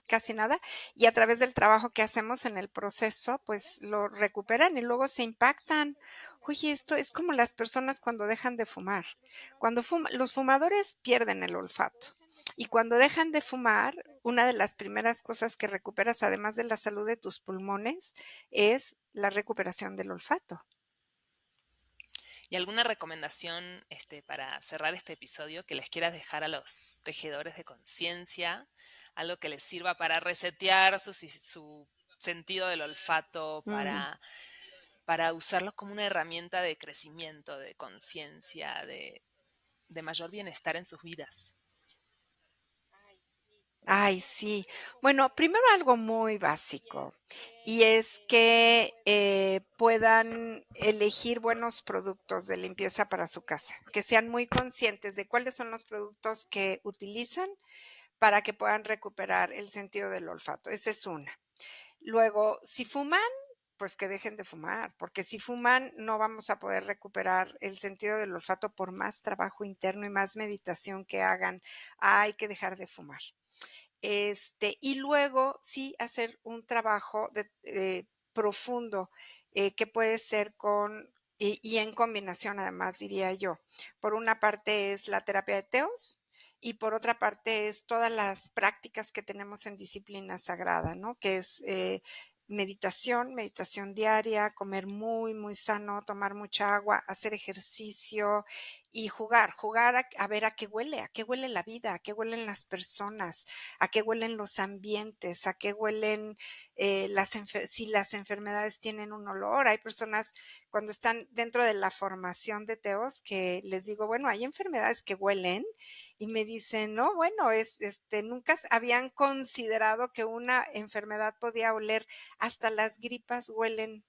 Speaker 2: casi nada, y a través del trabajo que hacemos en el proceso, pues lo recuperan y luego se impactan. Oye, esto es como las personas cuando dejan de fumar. Los fumadores pierden el olfato y cuando dejan de fumar, una de las primeras cosas que recuperas, además de la salud de tus pulmones, es la recuperación del olfato.
Speaker 1: ¿Y alguna recomendación para cerrar este episodio que les quieras dejar a los tejedores de conciencia? Algo que les sirva para resetear su sentido del olfato,
Speaker 2: Mm.
Speaker 1: para usarlo como una herramienta de crecimiento, de conciencia, de mayor bienestar en sus vidas.
Speaker 2: Ay, sí. Bueno, primero algo muy básico, y es que, puedan elegir buenos productos de limpieza para su casa, que sean muy conscientes de cuáles son los productos que utilizan para que puedan recuperar el sentido del olfato. Esa es una. Luego, si fuman, pues que dejen de fumar, porque si fuman no vamos a poder recuperar el sentido del olfato por más trabajo interno y más meditación que hagan. Hay que dejar de fumar. Y luego sí hacer un trabajo profundo, que puede ser y en combinación además, diría yo. Por una parte es la terapia de TEOS y por otra parte es todas las prácticas que tenemos en disciplina sagrada, ¿no? Que es meditación diaria, comer muy, muy sano, tomar mucha agua, hacer ejercicio y jugar a ver a qué huele la vida, a qué huelen las personas, a qué huelen los ambientes, a qué huelen si las enfermedades tienen un olor. Hay personas cuando están dentro de la formación de TEOS que les digo, bueno, hay enfermedades que huelen y me dicen, no, bueno, nunca habían considerado que una enfermedad podía oler, hasta las gripas huelen.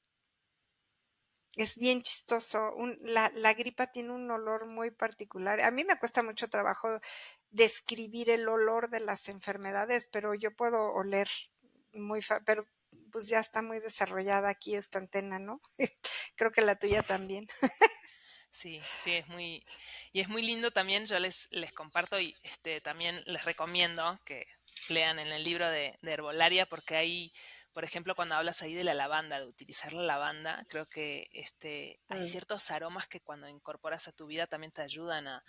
Speaker 2: Es bien chistoso. La gripa tiene un olor muy particular. A mí me cuesta mucho trabajo describir el olor de las enfermedades, pero yo puedo oler pero pues ya está muy desarrollada aquí esta antena, ¿no? Creo que la tuya también.
Speaker 1: Sí, sí, y es muy lindo también, yo les comparto y también les recomiendo que lean en el libro de Herbolaria, porque hay, por ejemplo, cuando hablas ahí de la lavanda, de utilizar la lavanda, creo que hay
Speaker 2: Mm,
Speaker 1: ciertos aromas que cuando incorporas a tu vida también te ayudan a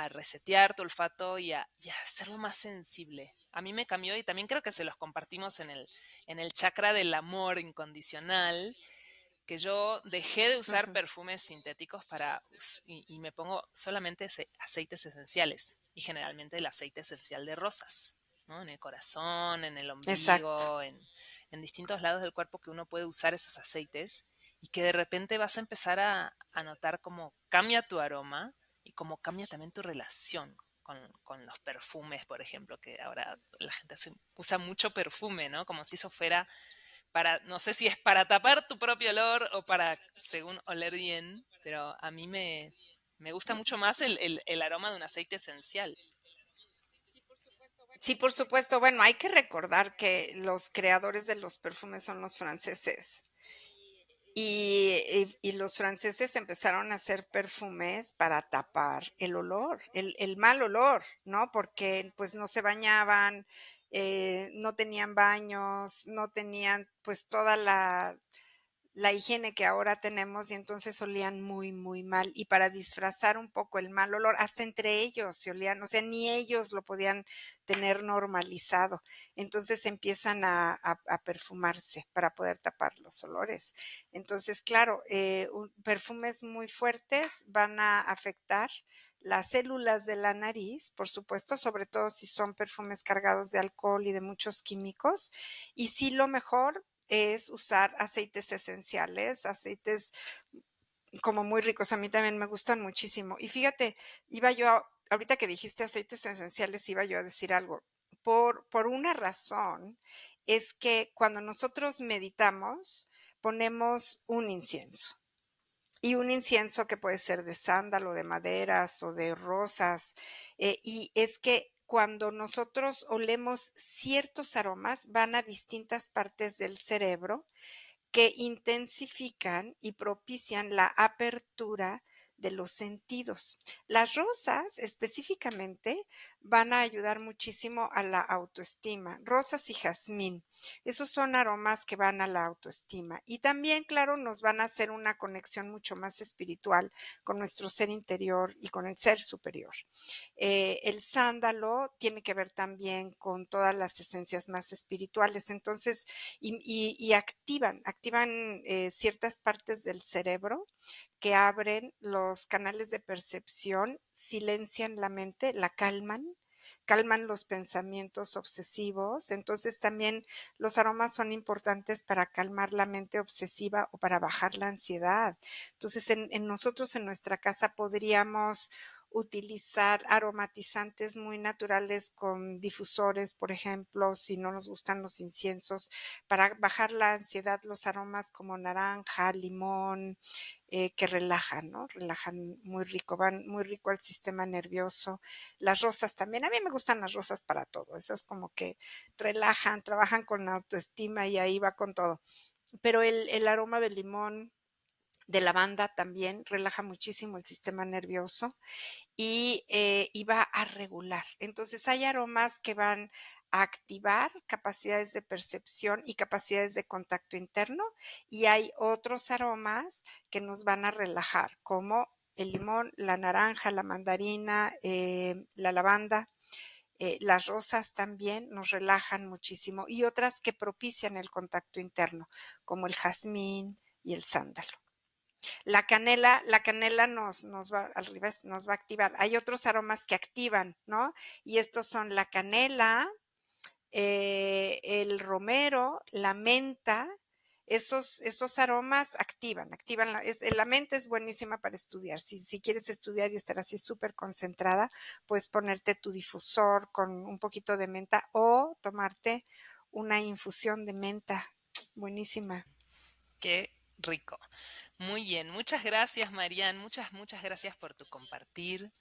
Speaker 1: resetear tu olfato y a hacerlo más sensible. A mí me cambió y también creo que se los compartimos en el chakra del amor incondicional, que yo dejé de usar
Speaker 2: ujú,
Speaker 1: perfumes sintéticos y me pongo solamente aceites esenciales y generalmente el aceite esencial de rosas, ¿no? En el corazón, en el
Speaker 2: exacto.
Speaker 1: ombligo, en distintos lados del cuerpo que uno puede usar esos aceites y que de repente vas a empezar a notar cómo cambia tu aroma y cómo cambia también tu relación con los perfumes, por ejemplo, que ahora la gente usa mucho perfume, ¿no? Como si eso fuera para, no sé si es para tapar tu propio olor o para, según, oler bien, pero a mí me gusta mucho más el aroma de un aceite esencial.
Speaker 2: Sí, por supuesto. Bueno, hay que recordar que los creadores de los perfumes son los franceses. Y los franceses empezaron a hacer perfumes para tapar el olor, el mal olor, ¿no? Porque, pues, no se bañaban, no tenían baños, no tenían, pues, toda la higiene que ahora tenemos y entonces olían muy, muy mal. Y para disfrazar un poco el mal olor, hasta entre ellos se olían, o sea, ni ellos lo podían tener normalizado. Entonces empiezan a perfumarse para poder tapar los olores. Entonces, claro, perfumes muy fuertes van a afectar las células de la nariz, por supuesto, sobre todo si son perfumes cargados de alcohol y de muchos químicos. Y sí, lo mejor es usar aceites esenciales, aceites como muy ricos. A mí también me gustan muchísimo. Y fíjate, ahorita que dijiste aceites esenciales, iba yo a decir algo. Por una razón, es que cuando nosotros meditamos, ponemos un incienso. Y un incienso que puede ser de sándalo, de maderas o de rosas. Y es que cuando nosotros olemos ciertos aromas, van a distintas partes del cerebro que intensifican y propician la apertura de los sentidos. Las rosas específicamente van a ayudar muchísimo a la autoestima. Rosas y jazmín, esos son aromas que van a la autoestima y también, claro, nos van a hacer una conexión mucho más espiritual con nuestro ser interior y con el ser superior. El sándalo tiene que ver también con todas las esencias más espirituales, entonces, y activan ciertas partes del cerebro que abren los canales de percepción, silencian la mente, la calman los pensamientos obsesivos. Entonces también los aromas son importantes para calmar la mente obsesiva o para bajar la ansiedad. Entonces en nosotros, en nuestra casa, podríamos utilizar aromatizantes muy naturales con difusores, por ejemplo, si no nos gustan los inciensos, para bajar la ansiedad, los aromas como naranja, limón, que relajan, ¿no? Relajan muy rico, van muy rico al sistema nervioso. Las rosas también, a mí me gustan las rosas para todo, esas como que relajan, trabajan con la autoestima y ahí va con todo. Pero el aroma del limón, de lavanda también relaja muchísimo el sistema nervioso y va a regular. Entonces, hay aromas que van a activar capacidades de percepción y capacidades de contacto interno, y hay otros aromas que nos van a relajar, como el limón, la naranja, la mandarina, la lavanda. Las rosas también nos relajan muchísimo y otras que propician el contacto interno, como el jazmín y el sándalo. La canela nos va al revés, nos va a activar. Hay otros aromas que activan, ¿no? Y estos son la canela, el romero, la menta. Esos aromas activan la mente es buenísima para estudiar. Si quieres estudiar y estar así súper concentrada, puedes ponerte tu difusor con un poquito de menta o tomarte una infusión de menta. Buenísima.
Speaker 1: Qué rico. Muy bien, muchas gracias, Marian, muchas gracias por tu compartir.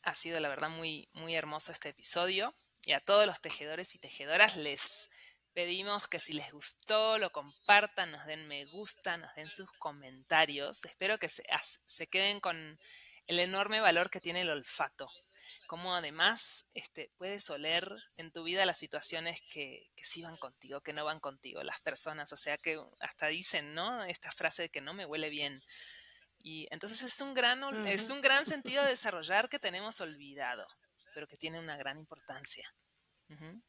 Speaker 1: Ha sido la verdad muy, muy hermoso este episodio. Y a todos los tejedores y tejedoras les pedimos que si les gustó, lo compartan, nos den me gusta, nos den sus comentarios. Espero que se queden con el enorme valor que tiene el olfato. Cómo además puedes oler en tu vida las situaciones que sí van contigo, que no van contigo, las personas. O sea que hasta dicen, ¿no? Esta frase de que no me huele bien. Y entonces es
Speaker 2: Ujú.
Speaker 1: un gran sentido de desarrollar que tenemos olvidado, pero que tiene una gran importancia. Ujú.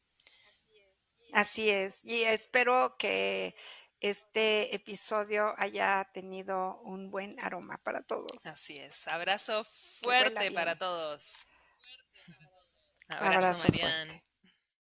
Speaker 2: Así es, y espero que este episodio haya tenido un buen aroma para todos,
Speaker 1: Así es. Abrazo
Speaker 2: que huela
Speaker 1: fuerte para
Speaker 2: bien.
Speaker 1: todos. Abrazo,
Speaker 2: Abrazo
Speaker 1: Marian.
Speaker 2: fuerte.